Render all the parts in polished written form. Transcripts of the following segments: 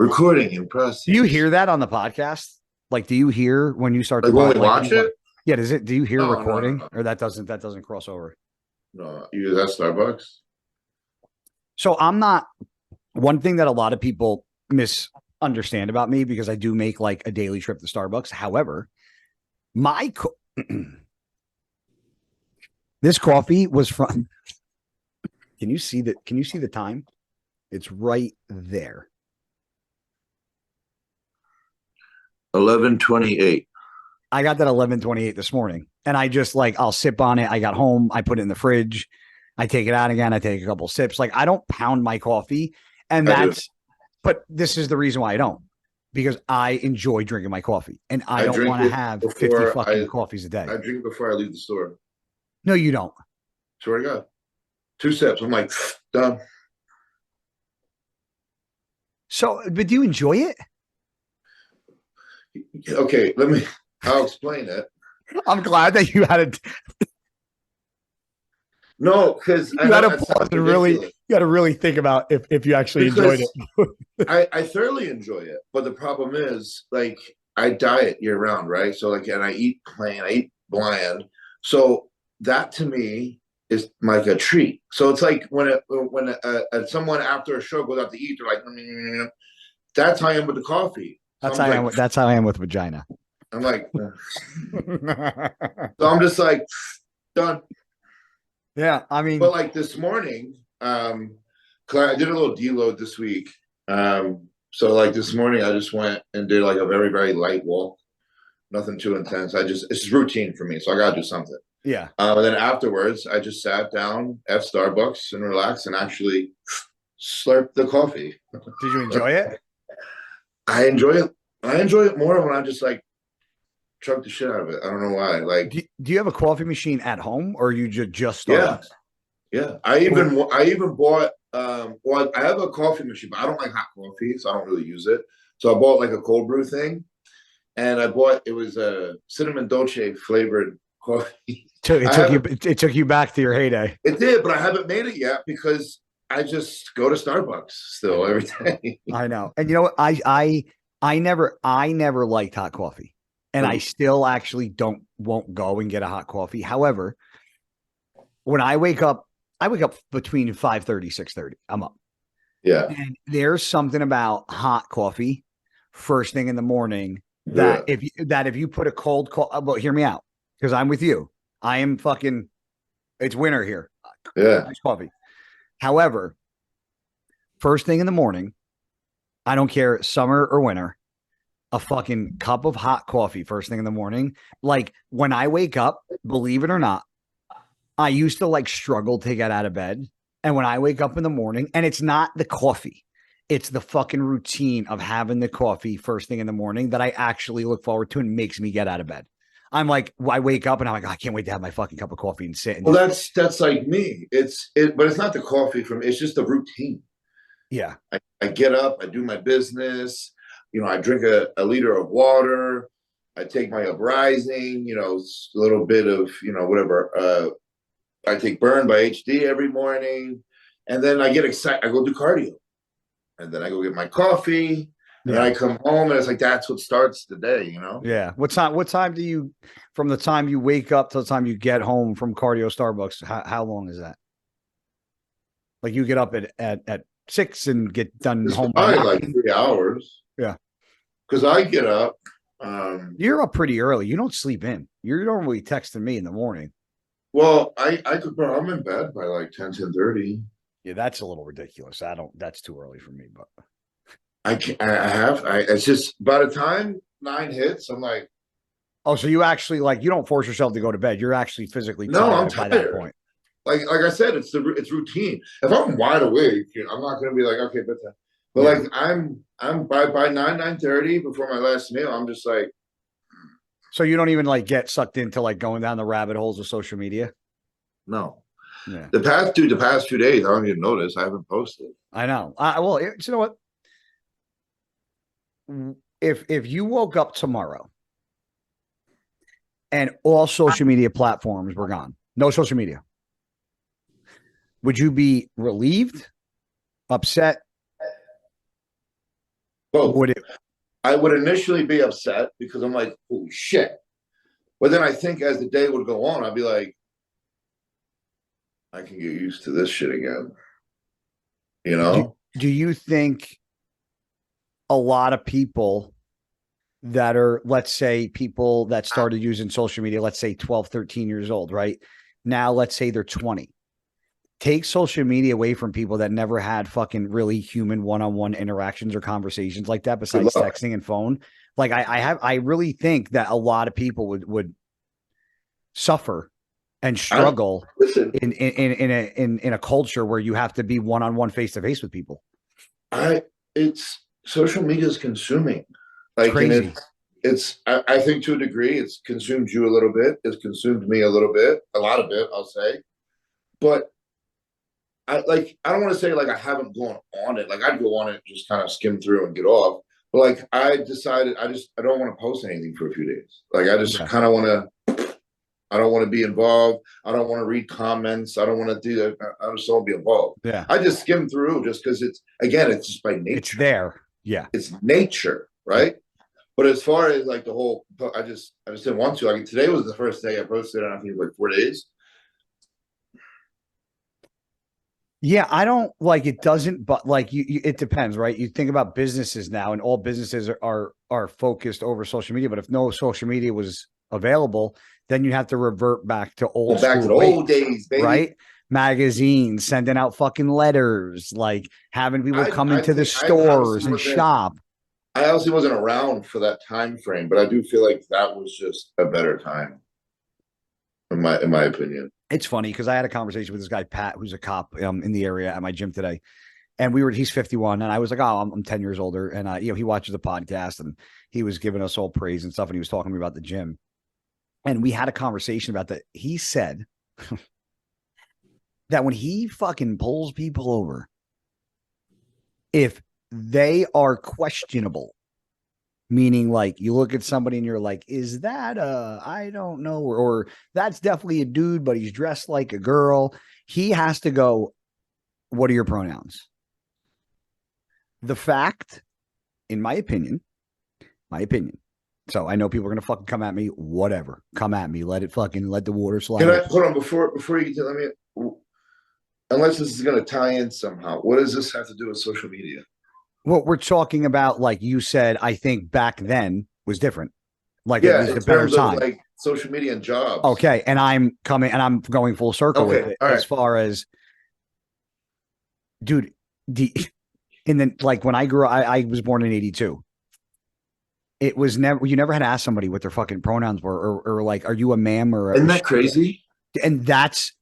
recording in process. Do you hear that on the podcast? Like, do you hear when you start like when we watch it? Yeah, does it? Do you hear No, recording, no. or that doesn't cross over? No, you that's Starbucks. So I'm not. One thing that a lot of people misunderstand about me, because I do make like a daily trip to Starbucks. However, my this coffee was from. Can you see that? Can you see the time? It's right there. 11:28. I got that 11:28 this morning, and I just like I'll sip on it. I got home, I put it in the fridge, I take it out again, I take a couple sips. Like I don't pound my coffee, and but this is the reason why I don't, because I enjoy drinking my coffee, and I don't want to have 50 fucking coffees a day. I drink before I leave the store. No, you don't. Swear to God, 2 sips. I'm like done. So, but do you enjoy it? Okay, I'll explain it. I'm glad that you had it. No, because you had to pause and you got to really think about if you actually enjoyed it. I thoroughly enjoy it, but the problem is, like, I diet year round, right? So, like, and I eat plain, I eat bland. So that to me is like a treat. So it's like when someone after a show goes out to eat, they're like, that's how I am with the coffee. So that's how I am with vagina. I'm like, so I'm just like done. Yeah, I mean, but like this morning, I did a little deload this week. So like this morning, I just went and did like a very, very light walk, nothing too intense. It's routine for me, so I gotta do something. Yeah. And then afterwards, I just sat down at Starbucks and relaxed and actually slurped the coffee. Did you enjoy it? I enjoy it. I enjoy it more when I just like chug the shit out of it. I don't know why. Like, do you have a coffee machine at home, or you just started? Yeah. I even bought. Well, I have a coffee machine, but I don't like hot coffee, so I don't really use it. So I bought like a cold brew thing, and it was a cinnamon dolce flavored coffee. It took you back to your heyday. It did, but I haven't made it yet because I just go to Starbucks still every day. I know, and you know what? I never liked hot coffee. And I still actually won't go and get a hot coffee. However, when I wake up between 5:30, 6:30. I'm up. Yeah. And there's something about hot coffee first thing in the morning that if you put a cold well, hear me out, because I'm with you. I am it's winter here. Yeah. Nice coffee. However, first thing in the morning, I don't care summer or winter, a fucking cup of hot coffee first thing in the morning. Like when I wake up, believe it or not, I used to like struggle to get out of bed. And when I wake up in the morning, and it's not the coffee, it's the fucking routine of having the coffee first thing in the morning that I actually look forward to and makes me get out of bed. I'm like, I wake up and I'm like, I can't wait to have my fucking cup of coffee and sit. And well, that's like me. But it's not the coffee for me. It's just the routine. Yeah. I get up, I do my business. You know, I drink a liter of water. I take my uprising, a little bit of, whatever. I take Burn by HD every morning. And then I get excited. I go do cardio. And then I go get my coffee. And then I come home and it's like, that's what starts the day, Yeah. What time do you, from the time you wake up to the time you get home from cardio Starbucks, how long is that? Like you get up at 6 and get done home by like 3 hours. Yeah. Because I get up. You're up pretty early. You don't sleep in. You're normally texting me in the morning. Well, I'm in bed by like 10:30. Yeah, that's a little ridiculous. That's too early for me, but it's just by the time 9 hits, I'm like, oh, so you actually you don't force yourself to go to bed. You're actually physically tired. I'm tired. By that point. Like I said, it's routine. If I'm wide awake, I'm not going to be like, okay, but like I'm by 9:30 before my last meal, I'm just like. So you don't even get sucked into going down the rabbit holes of social media? No. Yeah. The past 2 days, I don't even notice. I haven't posted. I know. Well, you know what? If you woke up tomorrow and all social media platforms were gone, no social media, would you be relieved, upset, Both. Would it? I would initially be upset because I'm like, holy shit. But then I think as the day would go on, I'd be like, I can get used to this shit again. You Do, know? do you think a lot of people that are, let's say, people that started using social media, let's say 12, 13 years old, right? Now, let's say they're 20. Take social media away from people that never had fucking really human one-on-one interactions or conversations like that besides texting and phone. Like I really think that a lot of people would suffer and struggle in a culture where you have to be one-on-one face-to-face with people. It's social media is consuming. Like, crazy. I think to a degree, it's consumed you a little bit. It's consumed me a little bit, a lot of it, I'll say. But I don't want to say like I haven't gone on it. Like I'd go on it, just kind of skim through and get off. But like I decided I don't want to post anything for a few days. Like I just kind of want to. I don't want to be involved. I don't want to read comments. I don't want to do that. I just don't want to be involved. Yeah. I just skim through just because it's just by nature. It's there. Yeah. It's nature, right? But as far as like the whole, I just didn't want to. Like today was the first day I posted, and I think like 4 days. Yeah, I don't like it. Doesn't, but like it depends, right? You think about businesses now, and all businesses are focused over social media. But if no social media was available, then you have to revert back to old days, baby. Right? Magazines, sending out fucking letters, like having people come into the stores and shop. I honestly wasn't around for that time frame, but I do feel like that was just a better time, in my opinion. It's funny because I had a conversation with this guy, Pat, who's a cop in the area at my gym today. And he's 51. And I was like, oh, I'm 10 years older. And, he watches the podcast and he was giving us all praise and stuff. And he was talking to me about the gym. And we had a conversation about that. He said that when he fucking pulls people over, if they are questionable, meaning like you look at somebody and you're like, is that I don't know, or that's definitely a dude, but he's dressed like a girl. He has to go, what are your pronouns? The fact, in my opinion, so I know people are going to fucking come at me, whatever. Come at me. Let the water slide. Can I, hold on, before you tell me, unless this is going to tie in somehow, what does this have to do with social media? Well, we're talking about, like you said, I think back then was different. Like, it was a better time. Like social media and jobs. Okay. And I'm going full circle with it as far as, dude, and then like when I grew up, I was born in 82. It was you never had to ask somebody what their fucking pronouns were or like, are you a ma'am or isn't that crazy? And that's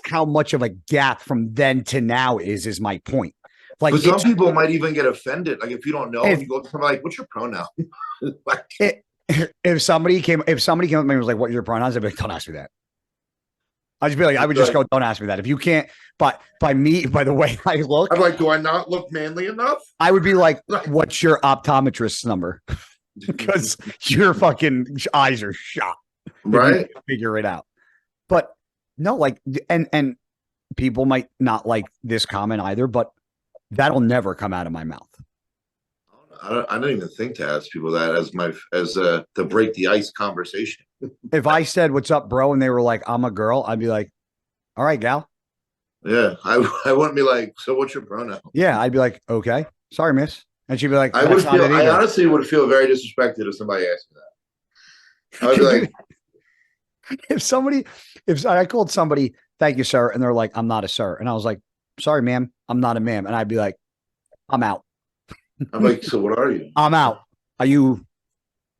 how much of a gap from then to now is my point. Like, but some people might even get offended. Like if you don't know, you go to somebody like, what's your pronoun? If somebody came up to me and was like, what are your pronouns? I'd be like, don't ask me that. I'd just be like, I would just go, don't ask me that. If you can't, but by the way I look, I'm like, do I not look manly enough? I would be like, what's your optometrist's number? Because your fucking eyes are shot. Right. Figure it out. But no, like, and people might not like this comment either, but that'll never come out of my mouth. I don't even think to ask people that as to break the ice conversation. If I said, what's up, bro? And they were like, I'm a girl. I'd be like, all right, gal. Yeah. I wouldn't be like, so what's your pronoun? Yeah. I'd be like, okay, sorry, miss. And she'd be like, I honestly would feel very disrespected if somebody asked me that. I'd be like, if I called somebody, thank you, sir. And they're like, I'm not a sir. And I was like, sorry, ma'am, I'm not a ma'am. And I'd be like, I'm out. I'm like, so what are you? I'm out. Are you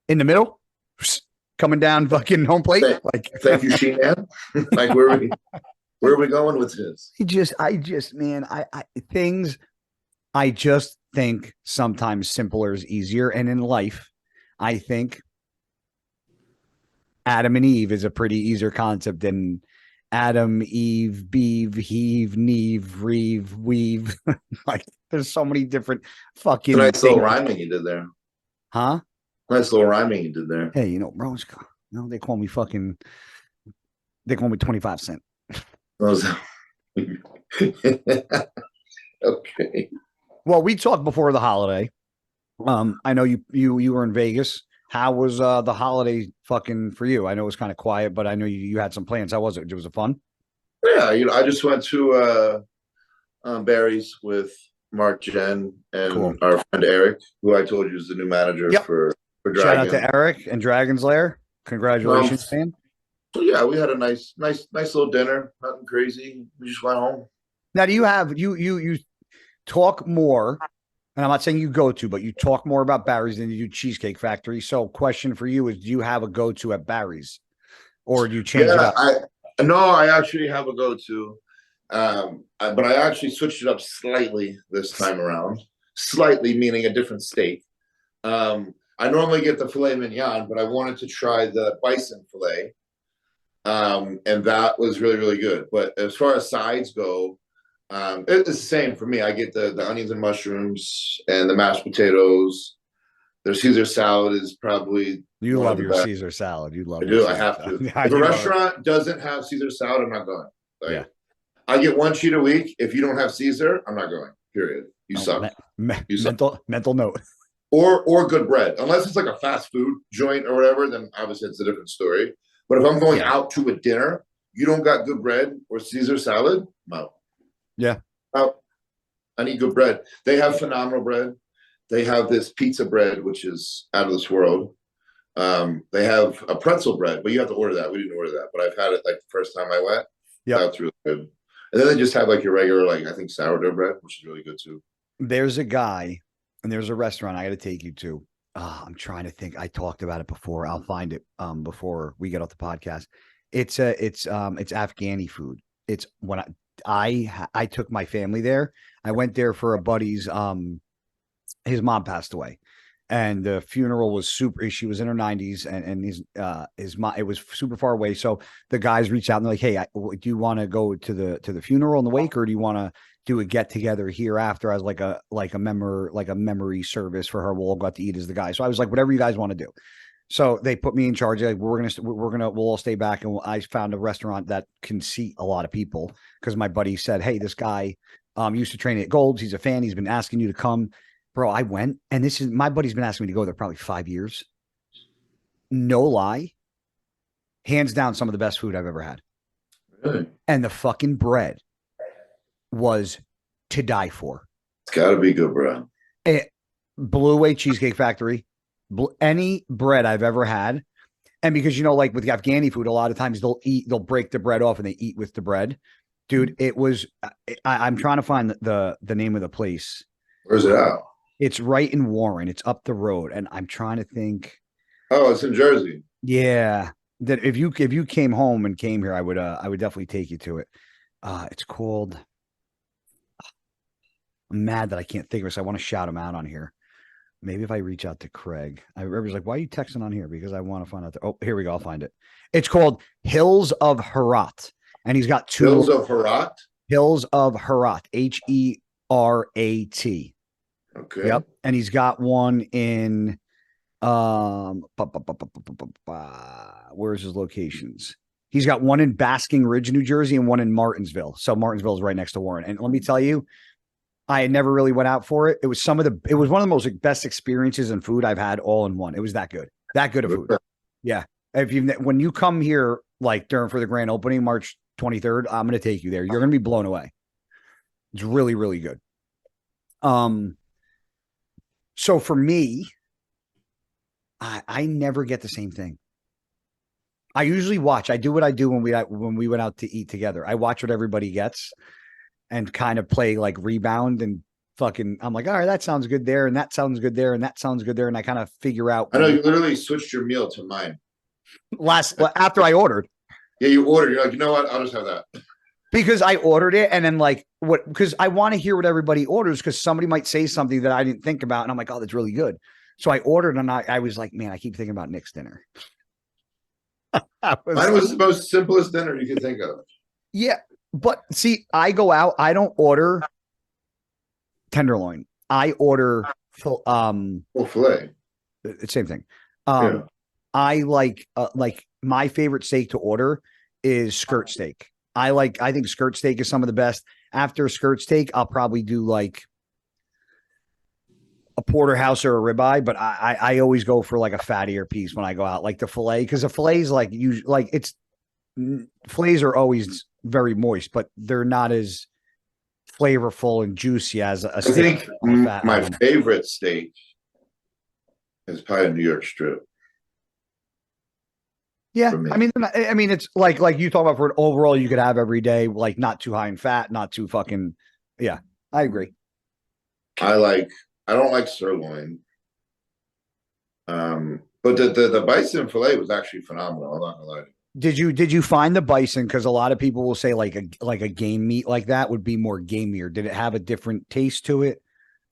in the middle? Coming down fucking home plate? Thank you, She-Man. Like, where are we going with this? I just think sometimes simpler is easier. And in life, I think Adam and Eve is a pretty easier concept than Adam, Eve, Beeve, Heave, Neve, Reeve, Weave. Like, there's so many different fucking. Nice little rhyming you did there. Huh? Nice little rhyming you did there. Hey, bro, they call me 25 cent. Okay. Well, we talked before the holiday. I know you were in Vegas. How was the holiday fucking for you? I know it was kind of quiet, but I know you had some plans. How was it? Was it fun? Yeah, I just went to Barry's with Mark, Jen, Cool. and our friend Eric, who I told you is the new manager Yep. for Shout out Dragon. to Eric and Dragon's Lair. Um, Congratulations, man. so yeah, we had a nice little dinner. Nothing crazy. We just went home. Now, do you have you talk more? And I'm not saying you go to, but you talk more about Barry's than you do Cheesecake Factory. So, question for you is: do you have a go to at Barry's, or do you change it Yeah, up? I no, I actually have a go-to, but I actually switched it up slightly this time around. Slightly meaning a different steak. I normally get the filet mignon, but I wanted to try the bison filet, and that was really good. But as far as sides go, it's the same for me. I get the onions and mushrooms and the mashed potatoes. Their Caesar salad is probably You one of love the your best. Caesar salad. You love I your do. I Caesar have salad. to. Yeah, If a you love it. restaurant doesn't have Caesar salad, I'm not going. Yeah. Like, I get one cheat a week. If you don't have Caesar, I'm not going. Period. You Oh, suck. You suck. mental note. Or good bread. Unless it's like a fast food joint or whatever, then obviously it's a different story. But if I'm going Yeah. out to a dinner, you don't got good bread or Caesar salad, no. Yeah. Out. I need good bread. They have phenomenal bread. They have this pizza bread, which is out of this world. They have a pretzel bread, but you have to order that. We didn't order that, but I've had it like the first time I went. Yep. That's really good. And then they just have like your regular, like I think sourdough bread, which is really good too. There's a guy and there's a restaurant I got to take you to. I'm trying to think. I talked about it before. I'll find it before we get off the podcast. It's Afghani food. It's when I took my family there. I went there for a buddy's his mom passed away, and the funeral was super. She was in her 90s, and his mom, it was super far away. So the guys reached out and they're like, "Hey, do you want to go to the funeral and the wake, or do you want to do a get together here after as like a memory service for her? We'll all go out to eat as the guy." So I was like, "Whatever you guys want to do." So they put me in charge. Like, we'll all stay back, and I found a restaurant that can seat a lot of people because my buddy said, "Hey, this guy used to train at Gold's. He's a fan. He's been asking you to come." Bro, I went, and this is my buddy's been asking me to go there probably 5 years. No lie, hands down, some of the best food I've ever had. Really? And the fucking bread was to die for. It's got to be good, bro. It blew away Cheesecake Factory. Any bread I've ever had, and because like with Afghani food, a lot of times they'll break the bread off and they eat with the bread. Dude, it was. I'm trying to find the name of the place. Where's it at? It's right in Warren. It's up the road, and I'm trying to think. Oh, it's in Jersey. Yeah, that if you came home and came here, I would definitely take you to it. It's called. I'm mad that I can't think of it. So I want to shout him out on here. Maybe if I reach out to Craig, I remember he's like, "Why are you texting on here?" Because I want to find out. Oh, here we go. I'll find it. It's called Hills of Herat, and he's got two Hills of Herat. Hills of Herat. Herat. Okay. Yep. And he's got one in where's his locations? He's got one in Basking Ridge, New Jersey, and one in Martinsville. So Martinsville is right next to Warren. And let me tell you, I had never really went out for it. It was one of the most best experiences in food I've had all in one. It was that good. That good of food. Yeah. When you come here like for the grand opening, March 23rd, I'm gonna take you there. You're gonna be blown away. It's really, really good. So for me, I never get the same thing. I usually watch. I do what I do when we went out to eat together. I watch what everybody gets and kind of play like rebound and fucking. I'm like, all right, that sounds good there, and that sounds good there, and that sounds good there, and I kind of figure out. I know you literally switched your meal to mine. After I ordered. Yeah, you ordered. You're like, you know what? I'll just have that. Because I ordered it, and then because I want to hear what everybody orders, because somebody might say something that I didn't think about, and I'm like, oh, that's really good. So I ordered, and I was like, man, I keep thinking about Nick's dinner. Mine was the most simplest dinner you could think of. Yeah, but see, I go out, I don't order tenderloin. I order filet. Same thing. I like my favorite steak to order is skirt steak. I think skirt steak is some of the best. After skirt steak, I'll probably do like a porterhouse or a ribeye, but I always go for like a fattier piece when I go out, like the fillet, because the fillet is like fillets are always very moist, but they're not as flavorful and juicy as a I steak. think Fat my on them. favorite steak is probably New York strip Yeah, for me. I mean, it's like you talk about for an overall you could have every day, like not too high in fat, not too fucking. Yeah, I agree. I don't like sirloin. But the bison fillet was actually phenomenal. I'm not gonna lie. Did you find the bison? Because a lot of people will say like a game meat like that would be more gamier. Did it have a different taste to it?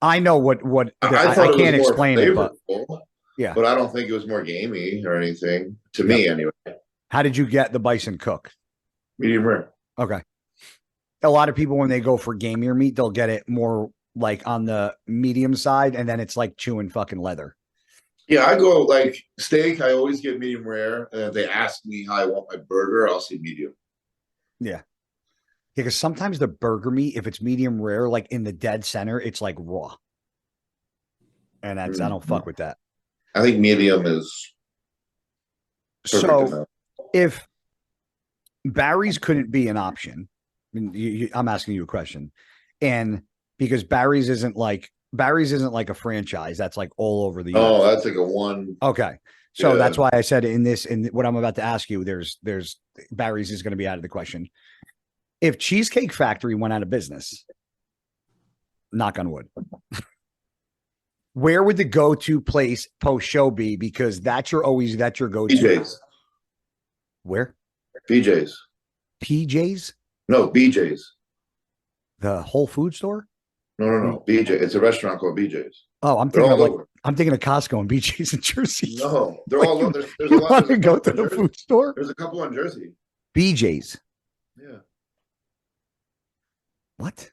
I know I I thought it was can't more explain it, but flavorful, yeah. but I don't think it was more gamey or anything to Yep. me anyway. How did you get the bison cooked? Medium rare. Okay. A lot of people when they go for gamier meat, they'll get it more like on the medium side, and then it's like chewing fucking leather. Yeah, I go like steak. I always get medium rare, and if they ask me how I want my burger, I'll say medium. Yeah. Because sometimes the burger meat, if it's medium rare, like in the dead center, it's like raw. And I don't fuck with that. I think medium is perfect So enough. if Barry's couldn't be an option, I mean, I'm asking you a question, and because Barry's isn't like a franchise that's like all over the Oh, US. that's like a one. Okay. So Yeah. that's why I said in what I'm about to ask you, there's Barry's is going to be out of the question. If Cheesecake Factory went out of business, knock on wood, where would the go-to place post show be? Because that's your go-to. BJ's. Where? BJ's. PJ's? No, BJ's. The Whole Food store? No. BJ. It's a restaurant called BJ's. Oh, They're all over. I'm thinking of Costco and BJ's in Jersey. No, they're Like, all over. There's a You lot. want to There's a go couple to in the Jersey. food store? There's a couple in Jersey. BJ's. Yeah. What?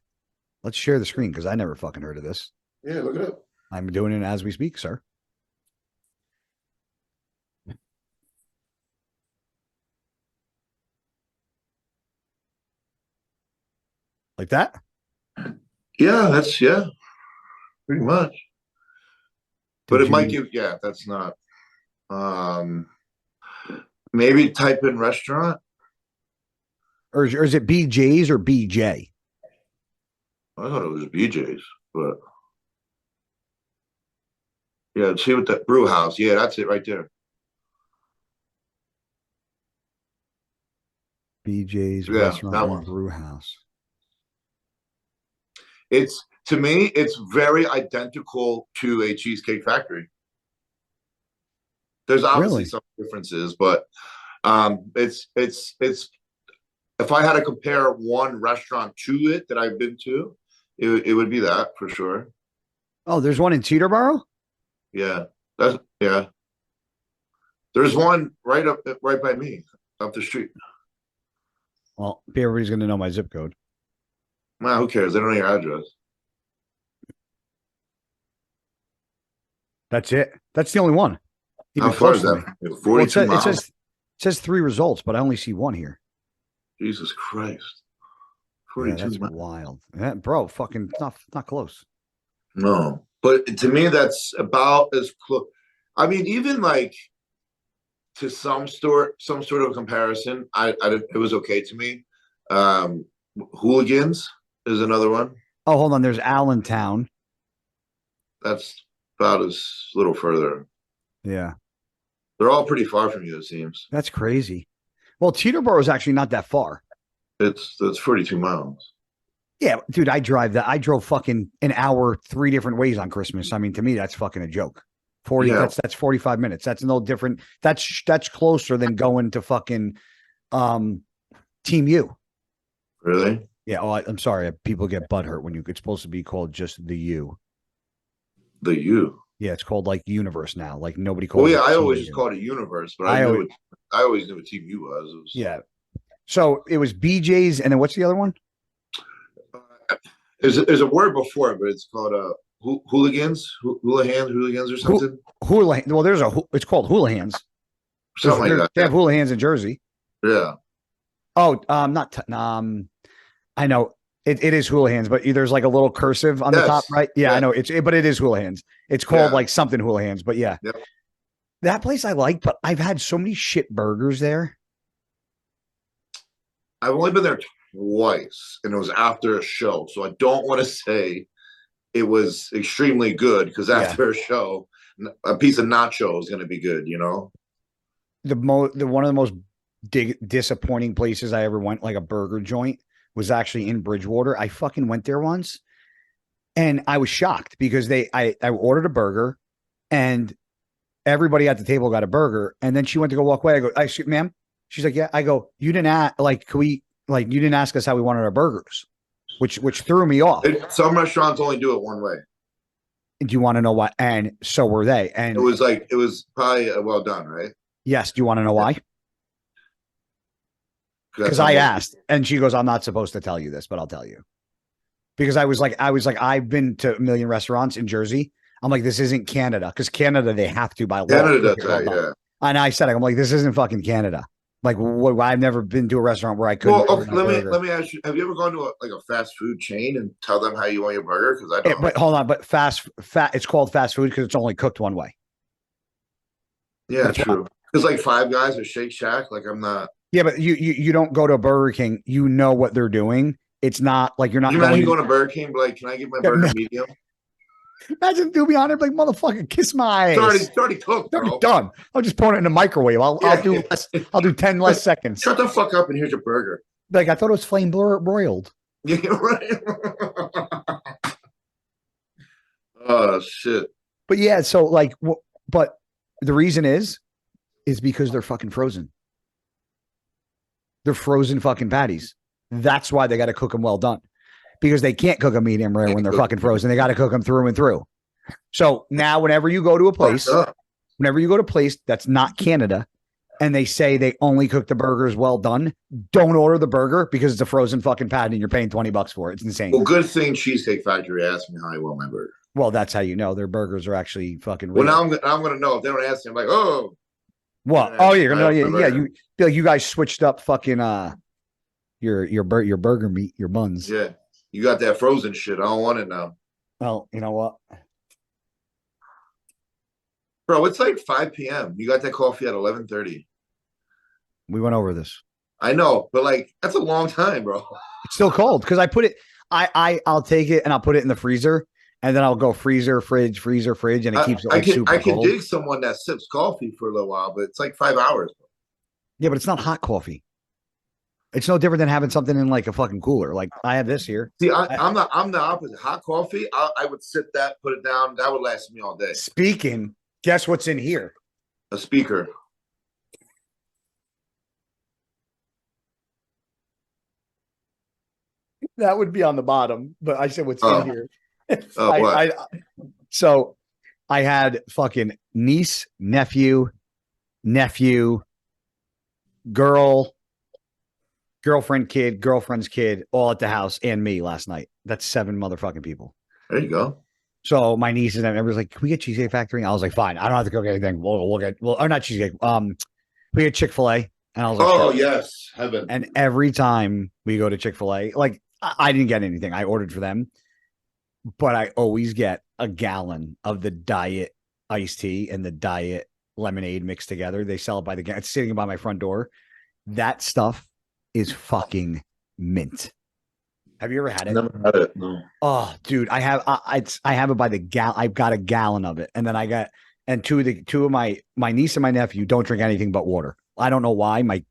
Let's share the screen because I never fucking heard of this. Yeah, look it up. I'm doing it as we speak, sir. Like that? Yeah, pretty much. But Did it might you- give. Yeah, that's not. Maybe type in restaurant. or is it BJ's or BJ? I thought it was BJ's, but yeah, see what that brew house. Yeah, that's it right there. BJ's Yeah, restaurant that and one. brew house. It's to me, it's very identical to a Cheesecake Factory. There's obviously Really? some differences, but it's if I had to compare one restaurant to it that I've been to, it would be that for sure. Oh, there's one in Teterboro? Yeah, that's yeah. There's one right by me, up the street. Well, everybody's going to know my zip code. Man, who cares? They don't know your address. That's it. That's the only one. How far is close to that? me. 42 miles. It says 3 results, but I only see one here. Jesus Christ. Yeah, 42 that's miles. wild. Yeah, bro, fucking not close. No, but to me, that's about as close. I mean, even like to some sort of comparison, it was okay to me. Hooligans is another one. Oh, hold on. There's Allentown. That's about as little further. Yeah. They're all pretty far from you, it seems. That's crazy. Well, Teterboro is actually not that far. That's 42 miles. Yeah, dude, I drove fucking an hour 3 different ways on Christmas. I mean, to me, that's fucking a joke. 40, Yeah. that's 45 minutes. That's no different. That's closer than going to fucking Team U. Really? Yeah. Oh, I'm sorry. People get butthurt when it's supposed to be called just the U. The U. Yeah, it's called like Universe now. Like nobody calls. Well, yeah, it I Team always U. just called it Universe, but I I always knew what Team U was. It was Yeah. So it was BJ's, and then what's the other one? There's a word before it, but it's called hooligans or something. Hula. Well, it's called Houlihan's. Something like that. They have Houlihan's in Jersey. Yeah. Oh, I know. It is Hula Hands, but there's like a little cursive on the top, Yes. right? Yeah, Yeah. I know but it is Hula Hands. It's called Yeah. like something Hula Hands, but yeah. Yep. That place I like, but I've had so many shit burgers there. I've only been there twice, and it was after a show. So I don't want to say it was extremely good because Yeah. after a show, a piece of nacho is going to be good, you know? The one of the most disappointing places I ever went, like a burger joint, was actually in Bridgewater. I fucking went there once, and I was shocked because I ordered a burger, and everybody at the table got a burger, and then she went to go walk away. I go, ma'am. She's like, yeah. I go, you didn't ask, like, can we, like, you didn't ask us how we wanted our burgers, which threw me off. Some restaurants only do it one way. Do you want to know why? And so were they. And it was probably well done, right? Yes. Do you want to know why? Because I asked, and she goes, I'm not supposed to tell you this, but I'll tell you. Because I was like, I've been to a million restaurants in Jersey. I'm like, this isn't Canada. Because Canada, they have to by law. Canada does that, yeah. And I said, I'm like, this isn't fucking Canada. Like, I've never been to a restaurant where I couldn't. Well, okay, let me ask you: have you ever gone to a fast food chain and tell them how you want your burger? Because I don't. But hold on, but it's called fast food because it's only cooked one way. Yeah, that's true. Because like Five Guys or Shake Shack, like I'm not. Yeah, but you don't go to a Burger King. You know what they're doing. It's not like you're not. You imagine going to Burger King, but like, can I get my burger medium? Imagine do be on it like motherfucker, kiss my ass. It's already cooked, bro. It's already done. I'll just pour it in the microwave. I'll do 10 less seconds. Shut the fuck up and here's your burger. Like I thought it was flame broiled. Yeah, right. Oh shit. But yeah, so like, but the reason is because they're fucking frozen. They're frozen fucking patties. That's why they got to cook them well done. Because they can't cook a medium rare when they're fucking frozen. They got to cook them through and through. So now whenever you go to a place that's not Canada and they say they only cook the burgers well done, don't order the burger because it's a frozen fucking patty and you're paying $20 for it. It's insane. Well, good thing Cheesecake Factory asked me how I want my burger. Well, that's how you know their burgers are actually fucking real. Well, now I'm going to know. If they don't ask me, I'm like, oh. What? Oh, you're going to know. Yeah, you guys switched up fucking your burger meat, your buns. Yeah. You got that frozen shit. I don't want it now. Well, you know what? Bro, it's like 5 p.m. You got that coffee at 11:30. We went over this. I know, but like that's a long time, bro. It's still cold because I put it. I'll take it and I'll put it in the freezer, and then I'll go freezer, fridge, and it keeps it like super cold. I can dig someone that sips coffee for a little while, but it's like 5 hours. Bro. Yeah, but it's not hot coffee. It's no different than having something in like a fucking cooler. Like I have this here. See, I'm the opposite. Hot coffee, I would sip that, put it down. That would last me all day. Speaking, guess what's in here? A speaker. That would be on the bottom, but I said what's in here. What? So I had fucking niece, nephew, girlfriend, kid, girlfriend's kid, all at the house, and me last night. That's 7 motherfucking people. There you go. So my niece and everybody's like, "Can we get Cheesecake Factory?" I was like, "Fine, I don't have to cook anything. We'll get or not cheesecake. We get Chick-fil-A." And I was like, "Oh yes, heaven!" And every time we go to Chick-fil-A, like I didn't get anything. I ordered for them, but I always get a gallon of the diet iced tea and the diet lemonade mixed together. They sell it by the gallon. It's sitting by my front door. That stuff is fucking mint. Have you ever had it? Never had it. No. Oh, dude, I have it by the gallon. I've got a gallon of it, and then two of my niece and my nephew don't drink anything but water. I don't know why. My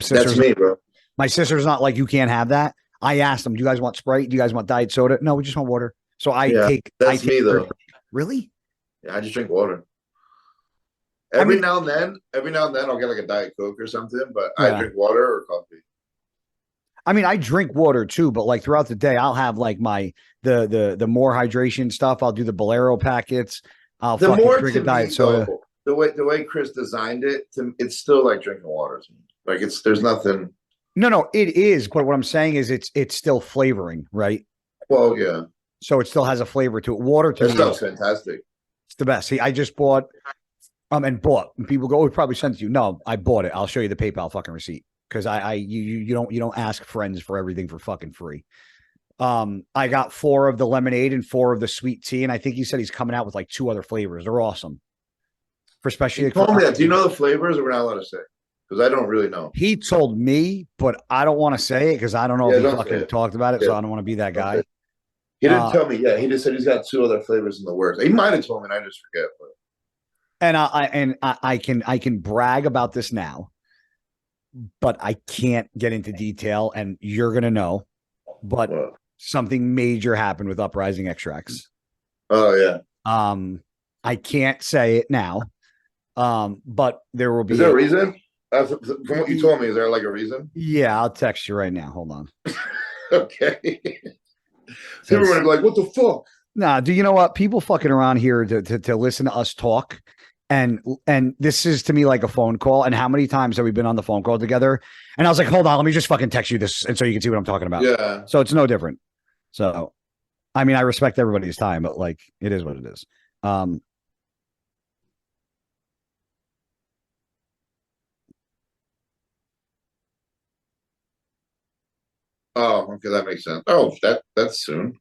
sister's, that's me, bro. My sister's not like, you can't have that. I asked them, "Do you guys want Sprite? Do you guys want diet soda?" No, we just want water. So that's me though. Really? Yeah, I just drink water. Every now and then I'll get like a Diet Coke or something, but I drink water or coffee. I mean, I drink water too, but like throughout the day, I'll have like the more hydration stuff. I'll do the Bolero packets. I'll drink a diet soda. The way Chris designed it, it's still like drinking water. Like there's nothing. No, it is. But what I'm saying is it's still flavoring, right? Well, yeah. So it still has a flavor to it. Water to me stuff's fantastic. It's the best. See, I just bought and people go, "Oh, we probably sent it to you." No, I bought it. I'll show you the PayPal fucking receipt. Because you don't ask friends for everything for fucking free. I got 4 of the lemonade and 4 of the sweet tea, and I think he said he's coming out with like 2 other flavors. They're awesome. For especially He told me that. Do you know the flavors, or we're not allowed to say? Because I don't really know. He told me, but I don't want to say it because I don't know if he fucking talked about it, so I don't want to be that guy. He didn't tell me. Yeah, he just said he's got 2 other flavors in the works. He might have told me, and I just forget. But. And I can brag about this now, but I can't get into detail, and you're gonna know. But something major happened with Uprising Extracts. Oh yeah. I can't say it now. But there will be. Is there a reason? From what you told me, is there like a reason? Yeah, I'll text you right now. Hold on. Okay. So everyone be like, "What the fuck?" Nah, do you know what? People fucking around here to listen to us talk. And this is to me like a phone call. And how many times have we been on the phone call together? And I was like, hold on, let me just fucking text you this. And so you can see what I'm talking about. Yeah. So it's no different. So, I mean, I respect everybody's time, but like, it is what it is. Oh, okay, that makes sense. Oh, that's soon.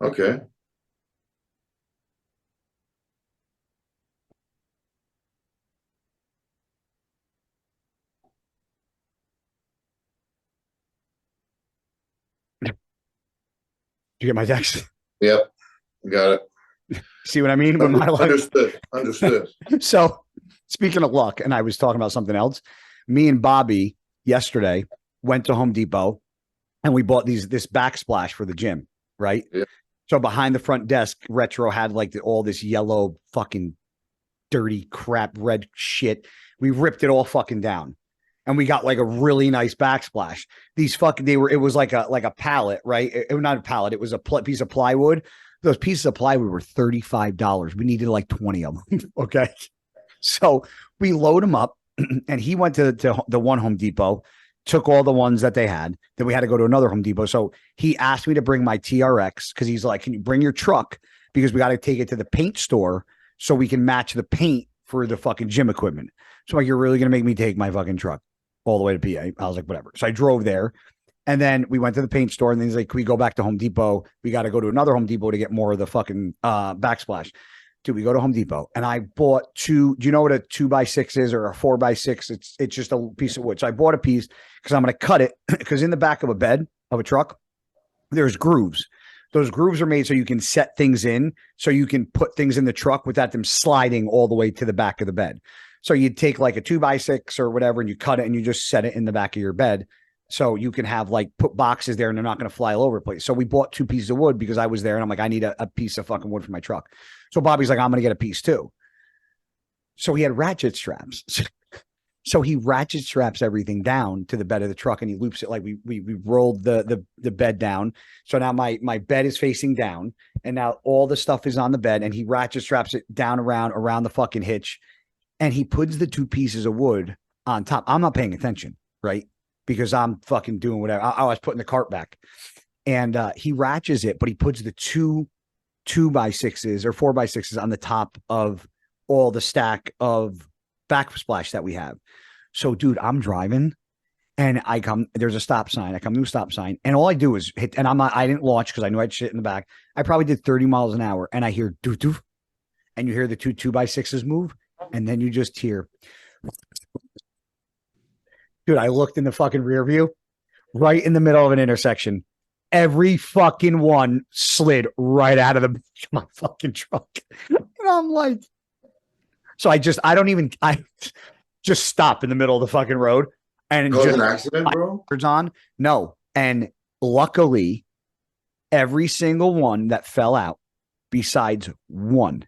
Okay. you get my text? Yep, got it. See what I mean? With my life? Understood. So, speaking of luck, and I was talking about something else. Me and Bobby yesterday went to Home Depot, and we bought this backsplash for the gym, right? Yeah. So behind the front desk, Retro had like all this yellow fucking dirty crap red shit. We ripped it all fucking down. And we got like a really nice backsplash. These fucking it was like a pallet, right? Not a pallet, it was a piece of plywood. Those pieces of plywood were $35. We needed like 20 of them. Okay. So we load them up, and he went to the one Home Depot, took all the ones that they had. Then we had to go to another Home Depot. So he asked me to bring my TRX because he's like, can you bring your truck? Because we got to take it to the paint store so we can match the paint for the fucking gym equipment. So like, you're really going to make me take my fucking truck all the way to PA? I was like, whatever. So I drove there, and then we went to the paint store, and then he's like, can we go back to Home Depot? We got to go to another Home Depot to get more of the fucking backsplash. Dude, we go to Home Depot, and I bought 2. Do you know what a 2x6 is, or a 4x6? It's just a piece of wood. So I bought a piece because I'm going to cut it, because in the back of a bed of a truck, there's grooves. Those grooves are made so you can set things in, so you can put things in the truck without them sliding all the way to the back of the bed. So you take like a 2x6 or whatever, and you cut it, and you just set it in the back of your bed. So you can have like put boxes there, and they're not going to fly all over the place. So we bought 2 pieces of wood because I was there, and I'm like, I need a piece of fucking wood for my truck. So Bobby's like, I'm going to get a piece too. So he had ratchet straps. So he ratchet straps everything down to the bed of the truck, and he loops it like we rolled the bed down. So now my bed is facing down, and now all the stuff is on the bed, and he ratchet straps it down around the fucking hitch, and he puts the 2 pieces of wood on top. I'm not paying attention, right? Because I'm fucking doing whatever. I was putting the cart back, and he ratchets it, but he puts the 2x6s or 4x6s on the top of all the stack of backsplash that we have. So, dude, I'm driving, and there's a stop sign. I come to a stop sign, and all I do is hit, and I didn't launch because I knew I had shit in the back. I probably did 30 miles an hour, and I hear doo doo, and you hear the 2x6s move, and then you just hear, dude, I looked in the fucking rear view, right in the middle of an intersection. Every fucking one slid right out of my fucking truck. And I'm like, so I just stop in the middle of the fucking road, and Cause just an accident, bro? on. No. And luckily, every single one that fell out, besides one,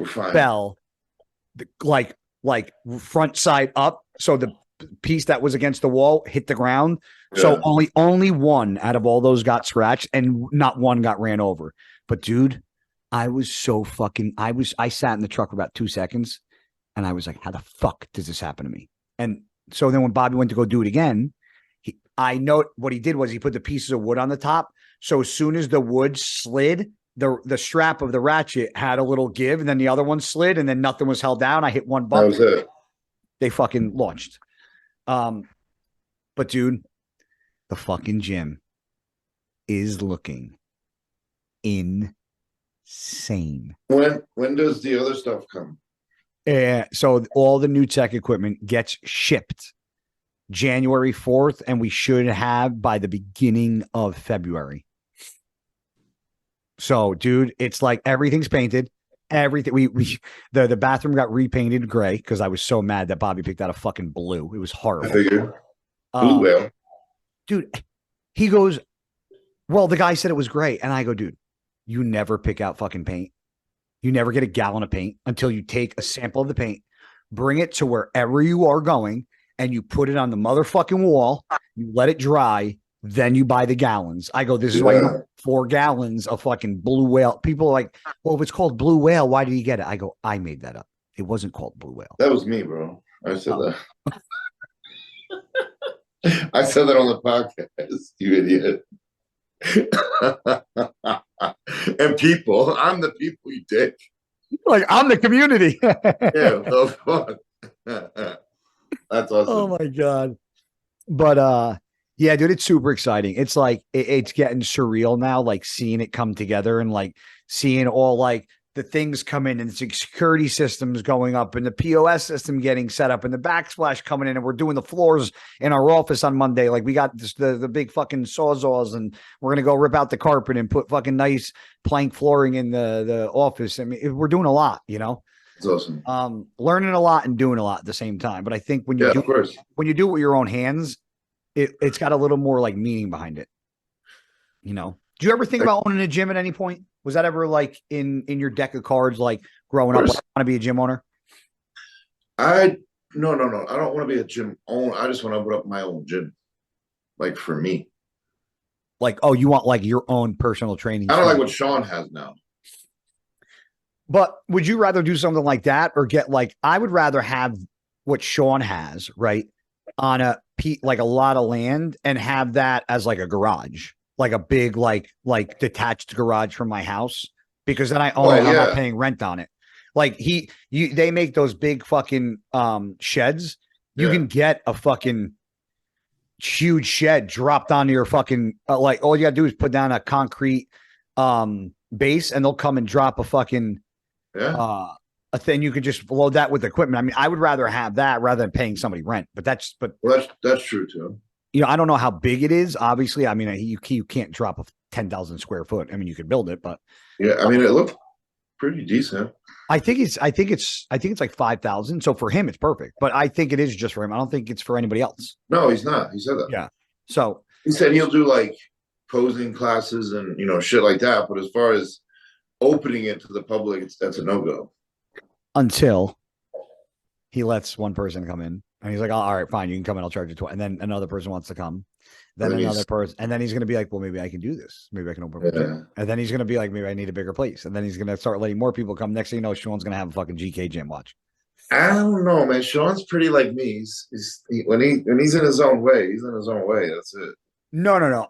fell like front side up. So the piece that was against the wall hit the ground. Yeah. So only one out of all those got scratched, and not one got ran over. But dude, I was so fucking, I sat in the truck for about 2 seconds, and I was like, how the fuck does this happen to me? And so then when Bobby went to go do it again, I know what he did was he put the pieces of wood on the top. So as soon as the wood slid, the strap of the ratchet had a little give, and then the other one slid, and then nothing was held down. I hit one button. That was it. They fucking launched. But dude, the fucking gym is looking insane. When does the other stuff come? So all the new tech equipment gets shipped January 4th, and we should have by the beginning of February. So, dude, it's like everything's painted. Everything the bathroom got repainted gray because I was so mad that Bobby picked out a fucking blue. It was horrible. I figured. Blue whale. Dude, he goes, well, the guy said it was gray. And I go, dude, you never pick out fucking paint. You never get a gallon of paint until you take a sample of the paint, bring it to wherever you are going, and you put it on the motherfucking wall. You let it dry. Then you buy the gallons. I go, this is why you don't 4 gallons of fucking blue whale. People are like, well, if it's called blue whale, why did you get it? I go, I made that up. It wasn't called blue whale. That was me, bro. I said that. I said that on the podcast, you idiot. And people, I'm the people, you dick. Like, I'm the community. Yeah, well, fuck. That's awesome. Oh my God. But yeah, dude, it's super exciting. It's like it's getting surreal now, like seeing it come together and like seeing all like the things come in and the security systems going up and the POS system getting set up and the backsplash coming in, and we're doing the floors in our office on Monday. Like we got this, the big fucking sawzalls, and we're gonna go rip out the carpet and put fucking nice plank flooring in the office. I mean, we're doing a lot, you know. It's awesome. Learning a lot and doing a lot at the same time. But I think when you do it with your own hands, it's got a little more like meaning behind it. You know, do you ever think about owning a gym at any point? Was that ever like in your deck of cards, like growing up, like, I want to be a gym owner? No. I don't want to be a gym owner. I just want to open up my own gym, like for me. Like, oh, you want like your own personal training? I don't like what Sean has now. But would you rather do something like that or get like? I would rather have what Sean has, right, on like a lot of land, and have that as like a garage, like a big like detached garage from my house, because then I own it. I'm not paying rent on it. Like they make those big fucking sheds. You can get a fucking huge shed dropped onto your fucking like all you gotta do is put down a concrete base, and they'll come and drop a fucking a thing. You could just load that with equipment. I mean, I would rather have that rather than paying somebody rent. But that's true too. You know, I don't know how big it is. Obviously, I mean, you can't drop a 10,000 square foot. I mean, you could build it, but yeah, I mean, it looked pretty decent. I think it's like 5,000. So for him, it's perfect. But I think it is just for him. I don't think it's for anybody else. No, he's not. He said that. Yeah. So he said he'll do like posing classes and shit like that. But as far as opening it to the public, that's a no-go. Until he lets one person come in, and he's like, oh, all right, fine, you can come in, I'll charge you $20. And then another person wants to come, then another person, and then he's going to be like, well, maybe I can do this, maybe I can open up a gym. And then he's going to be like, maybe I need a bigger place, and then he's going to start letting more people come. Next thing you know, Sean's going to have a fucking GK gym. Watch. I don't know, man. Sean's pretty like me. When he's in his own way, he's in his own way. That's it. No.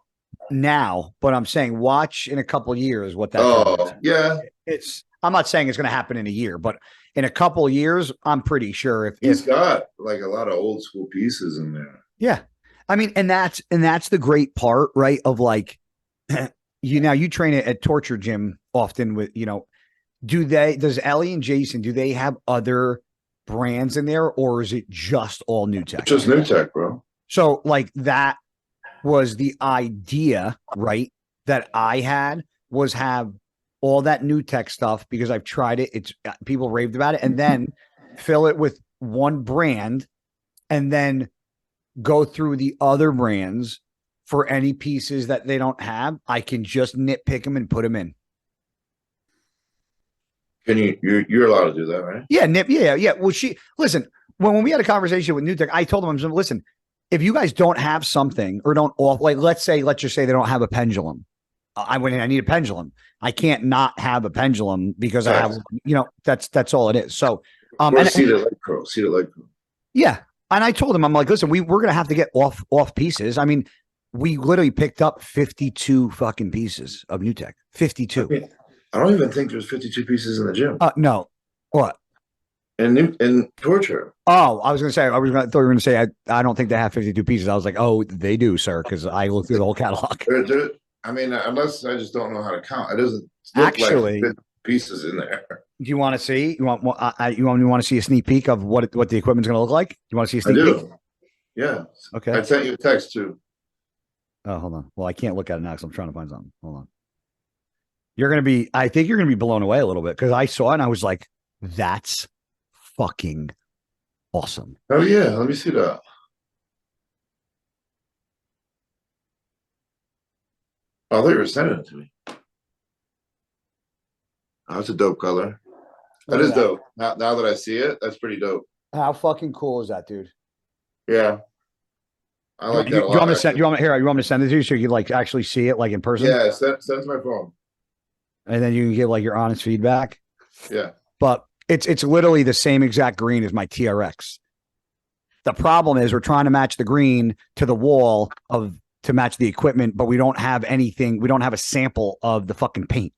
Now, but I'm saying, watch in a couple of years what that. Oh, yeah. I'm not saying it's going to happen in a year, but in a couple of years, I'm pretty sure if he's got like a lot of old school pieces in there. Yeah. I mean, and that's the great part, right? Of like, you train at Torture Gym often with, does Ellie and Jason, do they have other brands in there, or is it just all new tech? It's just new tech, bro. So like that was the idea, right? That I had was have all that new tech stuff, because I've tried it. It's people raved about it, and then fill it with one brand, and then go through the other brands for any pieces that they don't have. I can just nitpick them and put them in. Can you're allowed to do that, right? Yeah. Yeah. Well, listen, when we had a conversation with New Tech, I told them, listen, if you guys don't have something or don't like, let's just say they don't have a pendulum. I went in, I need a pendulum. I can't not have a pendulum because I have, that's all it is. So, see the leg pro. Yeah. And I told him, I'm like, listen, we're going to have to get off pieces. I mean, we literally picked up 52 fucking pieces of New Tech. 52. I mean, I don't even think there's 52 pieces in the gym. No. What? And Torture. Oh, I was going to say, I thought you were going to say, I don't think they have 52 pieces. I was like, oh, they do, sir. Cause I looked through the whole catalog. I mean, unless I just don't know how to count. It doesn't look like Actually, pieces in there. do you want to see? You want to see a sneak peek of what the equipment's going to look like? You want to see a I sneak peek? do. Yeah. Okay. I sent you a text too. Oh, hold on. Well, I can't look at it now because I'm trying to find something. Hold on. I think you're gonna be blown away a little bit because I saw it and I was like, that's fucking awesome. Oh yeah, let me see that. Oh, I thought you were sending it to me. Oh, that's a dope color. That is dope. Now that I see it, that's pretty dope. How fucking cool is that, dude? Yeah, I like that a You want lot. me to send? You want me to send it to you so you can like actually see it like in person? Yeah, send to my phone. And then you can give like your honest feedback. Yeah. But it's literally the same exact green as my TRX. The problem is we're trying to match the green to the wall to match the equipment, but we don't have anything. We don't have a sample of the fucking paint.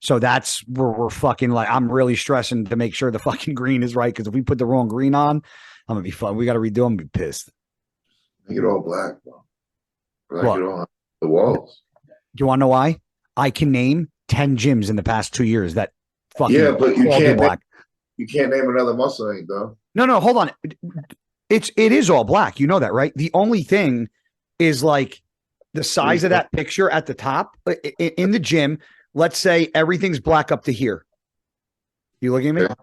So that's where we're fucking like, I'm really stressing to make sure the fucking green is right. Cause if we put the wrong green on, I'm gonna be fun. We got to redo them and be pissed. Make it all black, bro. Black What? it all on the walls. Do you want to know why? I can name 10 gyms in the past 2 years that fucking Yeah, but you all do can't black. you can't name another muscle link though. No, hold on. It is all black. You know that, right? The only thing is like the size of that picture at the top in the gym. Let's say everything's black up to here. You looking at me?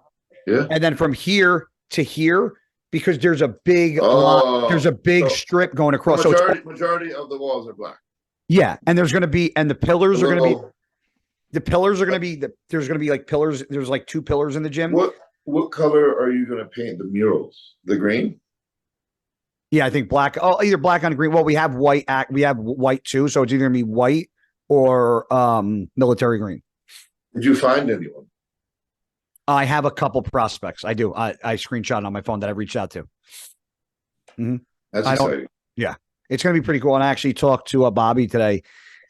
Yeah. And then from here to here, because there's a big strip going across. Majority of the walls are black. Yeah, and there's going to be, and the pillars are going to be. The pillars are going to be. There's going to be like pillars. There's like 2 pillars in the gym. What color are you going to paint the murals? The green? Yeah, I think black. Oh, either black on green. Well, we have white. We have white too, so it's either going to be white or military green. Did you find anyone? I have a couple prospects. I do. I screenshot on my phone that I reached out to. Mm-hmm. That's exciting. Yeah, it's going to be pretty cool. And I actually talked to Bobby today,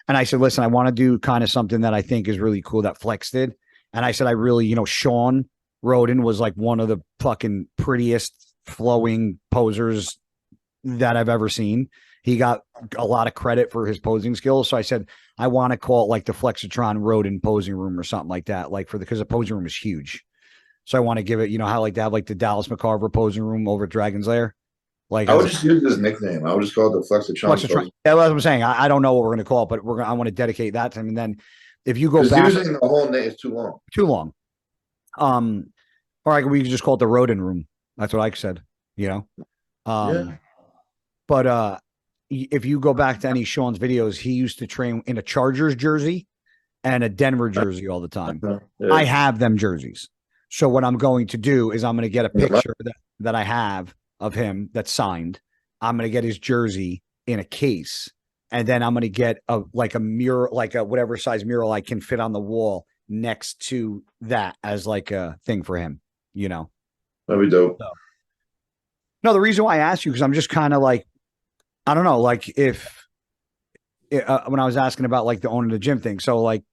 and I said, "Listen, I want to do kind of something that I think is really cool that Flex did." And I said, "I really, Sean Roden was like one of the fucking prettiest flowing posers that I've ever seen. He got a lot of credit for his posing skills. So I said, I want to call it like the Flexitron Roden posing room or something like that. Like because the posing room is huge. So I want to give it, how like to have like the Dallas McCarver posing room over at Dragon's Lair. Like I would just use his nickname. I would just call it the Flexitron. Yeah, that's what I'm saying. I don't know what we're going to call it, but I want to dedicate that to him. And then if you go back, using the whole name is too long. Too long. Or we could just call it the Roden room. That's what I said. Yeah. But if you go back to any Sean's videos, he used to train in a Chargers jersey and a Denver jersey all the time. Yeah. I have them jerseys. So what I'm going to do is I'm going to get a picture that I have of him that's signed. I'm going to get his jersey in a case, and then I'm going to get a mural, like a whatever size mural I can fit on the wall next to that as like a thing for him. That'd be dope. So, no, the reason why I asked you, because I'm just kind of like, I don't know, like when I was asking about like the owning the gym thing. So like,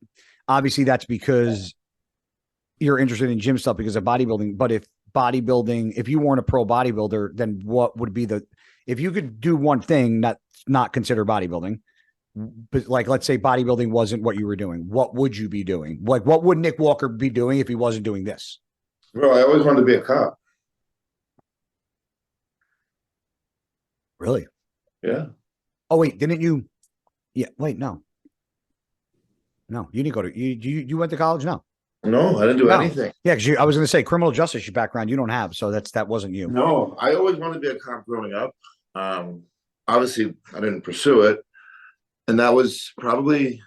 obviously that's because you're interested in gym stuff because of bodybuilding. But if you weren't a pro bodybuilder, then what would be if you could do one thing that's not considered bodybuilding, but like, let's say bodybuilding wasn't what you were doing, what would you be doing? Like, what would Nick Walker be doing if he wasn't doing this? Bro, I always wanted to be a cop. Really? Yeah. Oh wait, didn't you? Yeah. Wait, no. You didn't go to you went to college? No. No, I didn't do anything. Yeah, because I was going to say criminal justice background you don't have, so that wasn't you. No, I always wanted to be a cop growing up. Obviously, I didn't pursue it, and that was probably,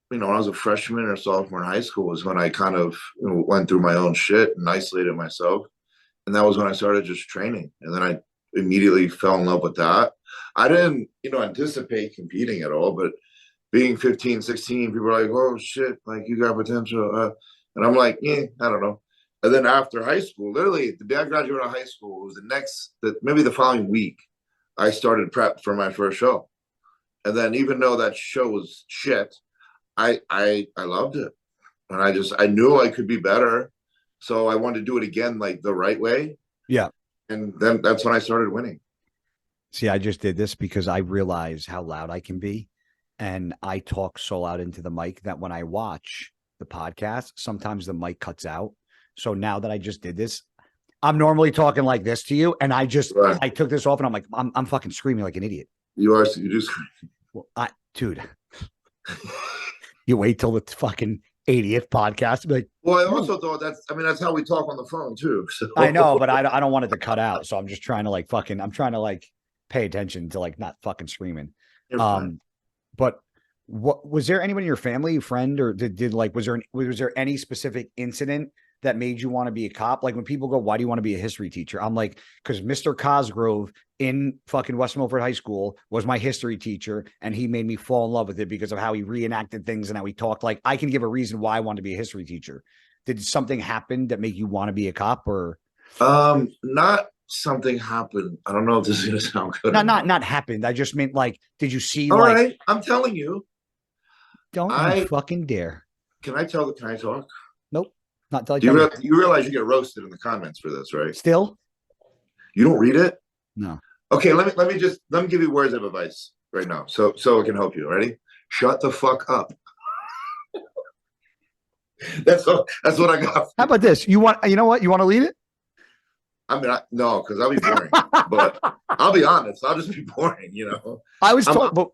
when I was a freshman or sophomore in high school was when I kind of went through my own shit and isolated myself, and that was when I started just training, and then I immediately fell in love with that. I didn't, anticipate competing at all, but being 15, 16, people are like, oh shit, like you got potential. And I'm like, I don't know. And then after high school, literally the day I graduated out of high school, it was maybe the following week, I started prep for my first show. And then even though that show was shit, I loved it. And I knew I could be better. So I wanted to do it again, like the right way. Yeah. And then that's when I started winning. See, I just did this because I realize how loud I can be. and I talk so loud into the mic that when I watch the podcast, sometimes the mic cuts out. So now that I just did this, I'm normally talking like this to you, and I Right. took this off, and I'm like, I'm fucking screaming like an idiot. You just Well, dude, you wait till the fucking 80th podcast to be like, well, I also thought that's how we talk on the phone too. So I know, but I don't want it to cut out. So I'm just trying to like I'm trying to like pay attention to like not fucking screaming. you're fine. But what was there anyone in your family, friend, or did like was there any specific incident that made you want to be a cop? Like when people go, why do you want to be a history teacher? I'm like, because Mr. Cosgrove in fucking West Milford High School was my history teacher, and he made me fall in love with it because of how he reenacted things and how he talked. Like I can give a reason why I want to be a history teacher. Did something happen that make you want to be a cop, or Not something happened. I don't know if this is gonna sound good. not happened? I just meant like, did you see All like? right, I'm telling you. Don't you I fucking dare! Can I talk? Nope, not till I Do tell you. you realize you get roasted in the comments for this, right? Still, You don't read it? no. Okay, let me give you words of advice right now, so it can help you. Ready? Shut the fuck up. That's what I got. How about this? You know what? You want to lead it? I mean, no, because I'll be boring. But I'll be honest, I'll just be boring. I was told, but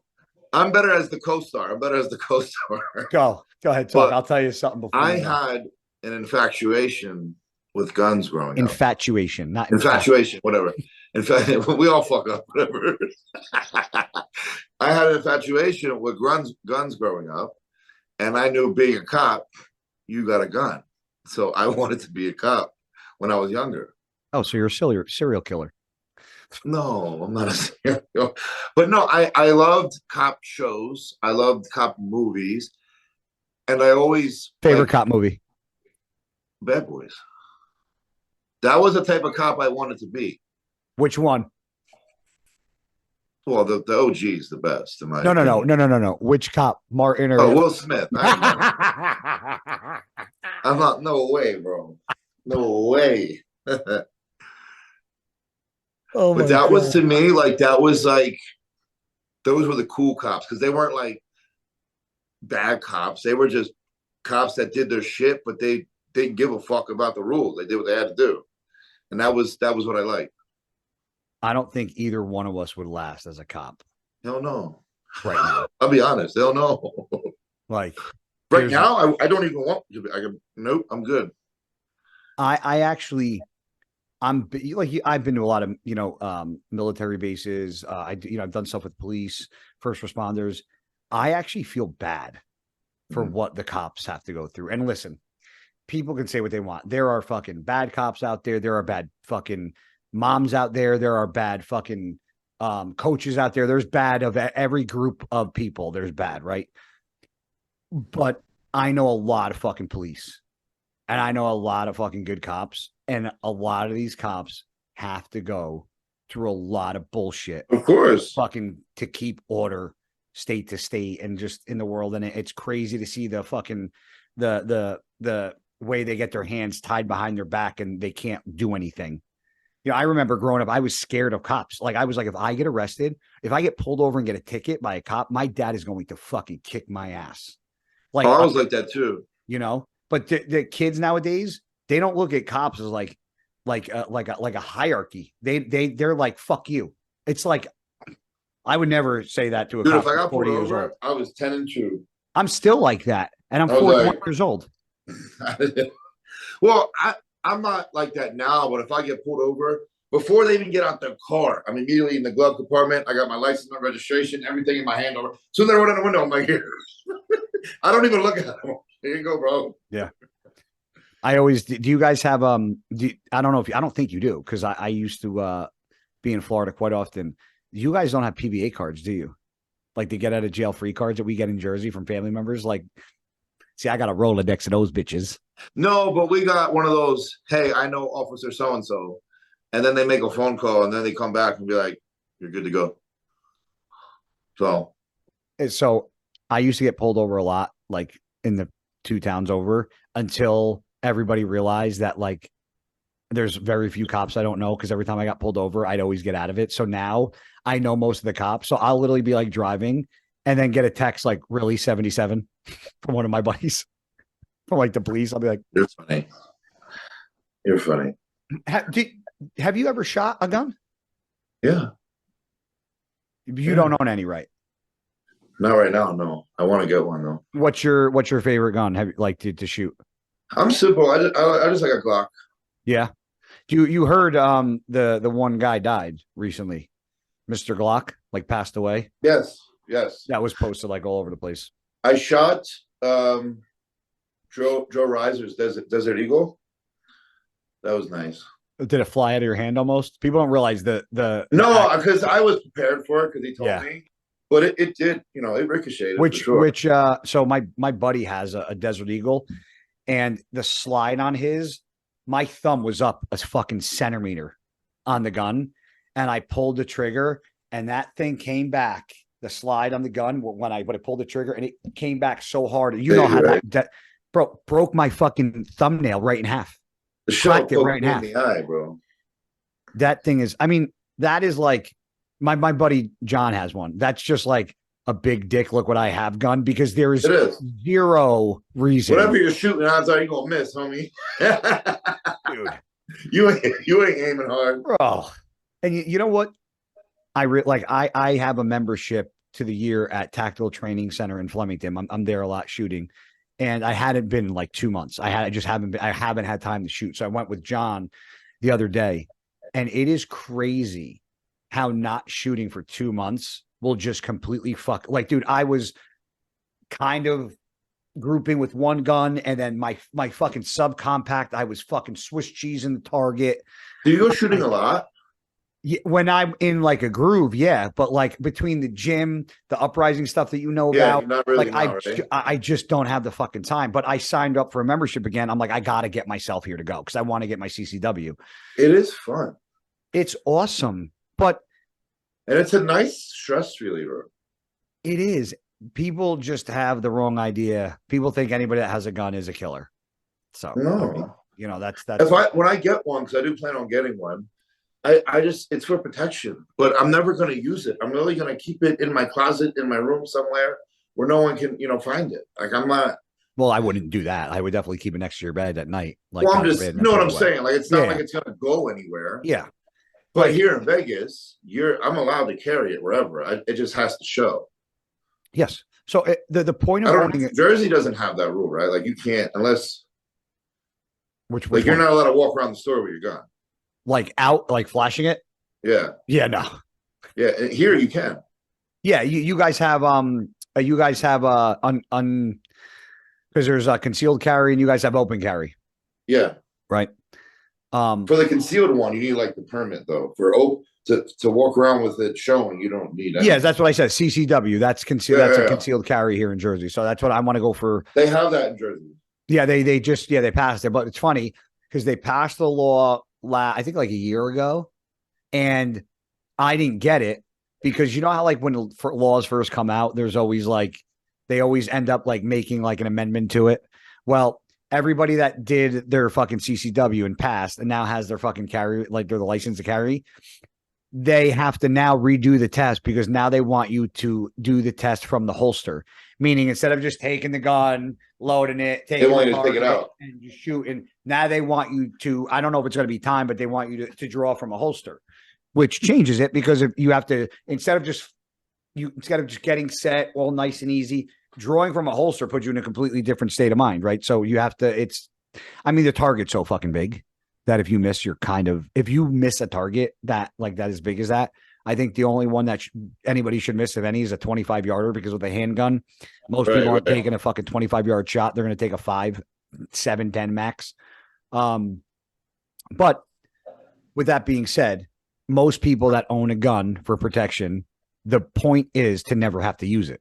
I'm better as the co-star. I'm better as the co-star. go ahead, talk. But I'll tell you something before. I had an infatuation with guns growing up. Infatuation, not infatuation, whatever. In fact, we all fuck up, whatever. I had an infatuation with guns growing up, and I knew being a cop, you got a gun. So I wanted to be a cop when I was younger. Oh, so you're a serial killer. No, I'm not a serial. But no, I loved cop shows. I loved cop movies. And I always Favorite cop movie? Bad Boys. That was the type of cop I wanted to be. Which one? Well, the OG is the best. In my No. Which cop? Martin or Will Smith? I'm not. No way, bro. No way. Oh, but that was to me like those were the cool cops because they weren't like bad cops. They were just cops that did their shit, but they didn't give a fuck about the rules. They did what they had to do, and that was what I liked. I don't think either one of us would last as a cop. Hell no. Right now, I'll be honest. Hell no. like right now, I don't even want to be. Nope. I'm good. I actually. I've been to a lot of, military bases. I've done stuff with police, first responders. I actually feel bad for what the cops have to go through. And listen, people can say what they want. There are fucking bad cops out there. There are bad fucking moms out there. There are bad fucking coaches out there. There's bad of every group of people. There's bad, right? But I know a lot of fucking police. And I know a lot of fucking good cops. And a lot of these cops have to go through a lot of bullshit. Of course. Fucking to keep order state to state and just in the world. And it's crazy to see the fucking the way they get their hands tied behind their back and they can't do anything. I remember growing up, I was scared of cops. Like I was like, if I get arrested, if I get pulled over and get a ticket by a cop, my dad is going to fucking kick my ass. Like I was like that too. But the kids nowadays, they don't look at cops as like a hierarchy. They're like, fuck you. It's like, I would never say that to a cop. If I got 40 years old, I was 10-2. I'm still like that. And I'm 41 years old. Well, I'm not like that now, but if I get pulled over, before they even get out their car, I'm immediately in the glove compartment. I got my license, my registration, everything in my hand over. So they're running the window. I'm like, here. I don't even look at them. Here you go, bro. Yeah. I always do. You guys have I don't know if I don't think you do because I used to be in Florida quite often. You guys don't have PBA cards, do you? Like the get out of jail free cards that we get in Jersey from family members. Like, see, I got a Rolodex of those bitches. No, but we got one of those. Hey, I know Officer so and so, and then they make a phone call and then they come back and be like, "You're good to go." So I used to get pulled over a lot, like in the 2 towns over, until everybody realized that like there's very few cops I don't know because every time I got pulled over, I'd always get out of it. So now I know most of the cops. So I'll literally be like driving and then get a text like, really 77 from one of my buddies from like the police. I'll be like, You're funny. You're funny. Have you ever shot a gun? Yeah. You don't own any, right? Not right now, no. I want to get one though. What's your favorite gun? Have you like to shoot? I'm simple. I just like a Glock. Yeah. You heard the one guy died recently, Mr. Glock, like passed away. Yes, yes. That was posted like all over the place. I shot Joe Reiser's Desert Eagle. That was nice. Did it fly out of your hand almost? People don't realize no, because I was prepared for it because he told me. But it did, you know, it ricocheted. So my buddy has a Desert Eagle, and the slide on his, my thumb was up a fucking centimeter on the gun, and I pulled the trigger, and that thing came back. The slide on the gun when I pulled the trigger, and it came back so hard. You know how that broke my fucking thumbnail right in half. The shot it right in half. The eye, bro. That thing is, I mean, that is like my buddy John has one. That's just like a big dick. Look what I have gun, because there is zero reason. Whatever you're shooting, odds are you gonna miss, homie. Dude, you ain't aiming hard, bro. And you know what? I have a membership to the year at Tactical Training Center in Flemington. I'm there a lot shooting. And I hadn't been in like 2 months. I haven't had time to shoot. So I went with John the other day, and it is crazy how not shooting for 2 months will just completely fuck. Like, dude, I was kind of grouping with one gun, and then my fucking subcompact, I was fucking Swiss cheese in the target. Do you go shooting a lot? Yeah, when I'm in like a groove, yeah, but like between the gym, the uprising stuff that you know about, not really like I just don't have the fucking time. But I signed up for a membership again. I'm like, I got to get myself here to go because I want to get my CCW. It is fun. It's awesome, and it's a nice stress reliever. It is. People just have the wrong idea. People think anybody that has a gun is a killer. So no, I mean, you know that's when I get one, because I do plan on getting one. I just, it's for protection, but I'm never going to use it. I'm really going to keep it in my closet, in my room somewhere where no one can, find it. Like, I'm not. Well, I wouldn't do that. I would definitely keep it next to your bed at night. Like, well, I'm just, you know what I'm saying? Like, it's not like it's going to go anywhere. Yeah. But here in Vegas, I'm allowed to carry it wherever. It just has to show. Yes. So the point of owning it. Jersey doesn't have that rule, right? Like, you can't, unless. Which you're not allowed to walk around the store with your gun. Like out, like flashing it? Yeah. Yeah, no. Yeah, here you can. Yeah, you guys have because there's a concealed carry and you guys have open carry. Yeah. Right. For the concealed one, you need like the permit though. For to walk around with it showing, you don't need anything. Yeah, that's what I said. CCW. That's concealed. That's a concealed carry here in Jersey. So that's what I want to go for. They have that in Jersey. Yeah, they passed it, but it's funny because they passed the law I think like a year ago, and I didn't get it because you know how like when laws first come out, there's always like they always end up like making like an amendment to it. Well, everybody that did their fucking CCW and passed and now has their fucking carry, like they're the license to carry, they have to now redo the test because now they want you to do the test from the holster. Meaning instead of just taking the gun, loading it, they want you to take it out and you shoot. And now they want you to, I don't know if it's going to be time, but they want you to draw from a holster, which changes it because if you have to, instead of just getting set all nice and easy, drawing from a holster puts you in a completely different state of mind. Right. So you have to, the target's so fucking big that if you miss, if you miss a target that as big as that, I think the only one that anybody should miss, if any, is a 25-yarder because with a handgun, most people aren't taking a fucking 25-yard shot. They're going to take a 5, 7, 10 max. But with that being said, most people that own a gun for protection, the point is to never have to use it.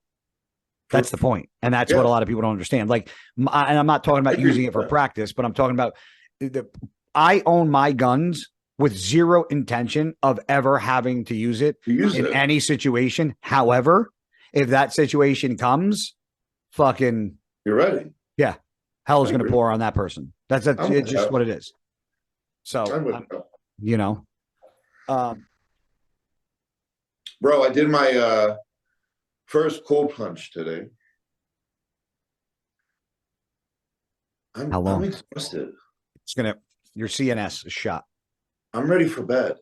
That's the point. And that's what a lot of people don't understand. Like, and I'm not talking about using it for practice, but I'm talking about I own my guns with zero intention of ever having to use it in any situation. However, if that situation comes, fucking, you're ready. Yeah. Hell is going to pour on that person. It's just what it is. So, bro, I did my first cold plunge today. How I'm long? exhausted. It's gonna your CNS is shot. I'm ready for bed.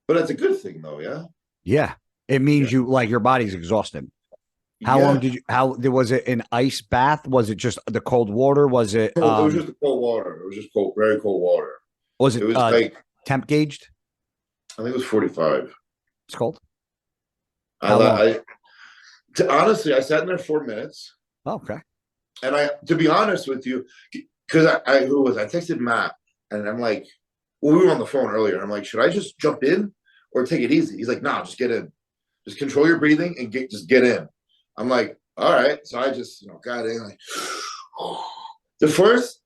But that's a good thing, though. Yeah. Yeah. It means Yeah. your body's exhausted. How long Yeah. did you was it an ice bath? Was it just the cold water? Was it Cold, it was just the cold water. It was just cold, very cold water. was It it was like temp gauged? I think it was 45. It's cold. I, How long? honestly, I sat in there 4 minutes, Oh, okay. and to be honest with you, because who was I texted Matt, and I'm like, well, we were on the phone earlier. I'm like, should I just jump in or take it easy? He's like, no, just get in, just control your breathing and just get in. I'm like, all right. So I just got in like the first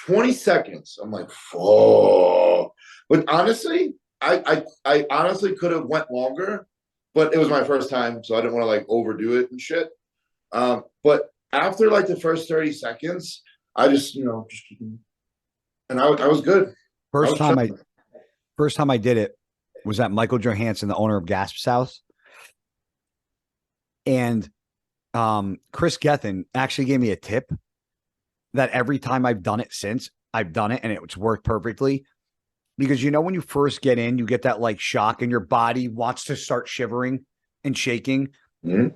20 seconds. I'm like, oh, but honestly, I honestly could have went longer, but it was my first time, so I didn't want to like overdo it and shit. But after like the first 30 seconds, I just and I was good. First time I did it was at Michael Johansson, the owner of Gasp's house. And Chris Gethin actually gave me a tip that every time I've done it since, I've done it and it's worked perfectly. Because when you first get in, you get that like shock and your body wants to start shivering and shaking. Mm-hmm.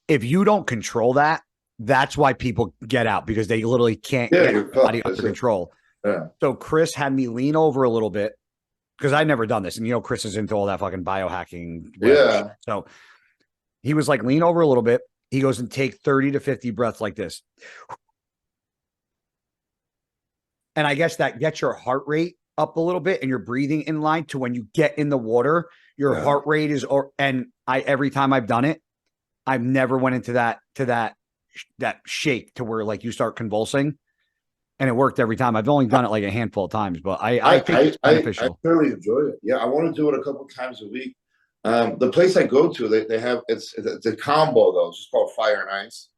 If you don't control that, that's why people get out, because they literally can't get their body under control. Yeah. So Chris had me lean over a little bit, because I'd never done this. And Chris is into all that fucking biohacking. Yeah. So he was like, lean over a little bit. He goes, and take 30 to 50 breaths like this. And I guess that gets your heart rate up a little bit and you're breathing in line to when you get in the water, your heart rate is, and every time I've done it, I've never went into that shake to where like you start convulsing, and it worked every time. I've only done it like a handful of times, but I think it's beneficial. I really enjoy it. Yeah. I want to do it a couple times a week. The place I go to, they have it's a combo though. It's just called Fire and Ice.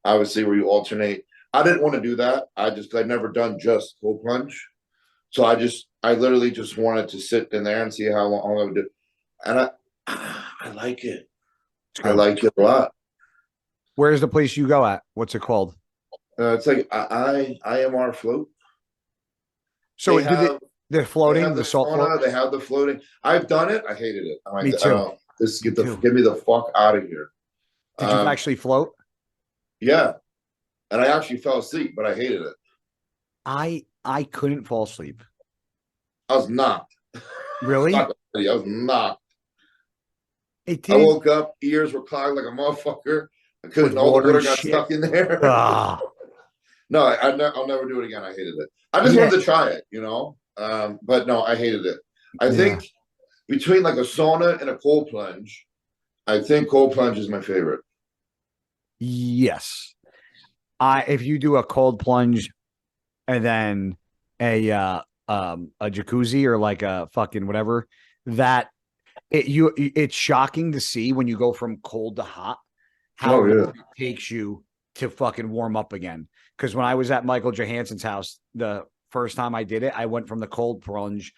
Obviously, where you alternate. I didn't want to do that. I'd never done just cold plunge, so I literally just wanted to sit in there and see how long I would do. And I like it. I like it a lot. Where's the place you go at? What's it called? It's like IMR float. So they're floating, the salt sauna, float. they have the floating. I've done it. I hated it. Me too. Get me the fuck out of here. Did you actually float? Yeah, and I actually fell asleep, but I hated it. I couldn't fall asleep. I was knocked. Really? I was knocked. I woke up, ears were clogged like a motherfucker. I couldn't. All the water got stuck in there. No, I'll never do it again. I hated it. I just wanted to try it, but no, I hated it. I think between like a sauna and a cold plunge, I think cold plunge is my favorite. Yes. If you do a cold plunge and then a jacuzzi or like a fucking whatever, it's shocking to see when you go from cold to hot how it takes you to fucking warm up again. Because when I was at Michael Johansson's house, the first time I did it, I went from the cold plunge,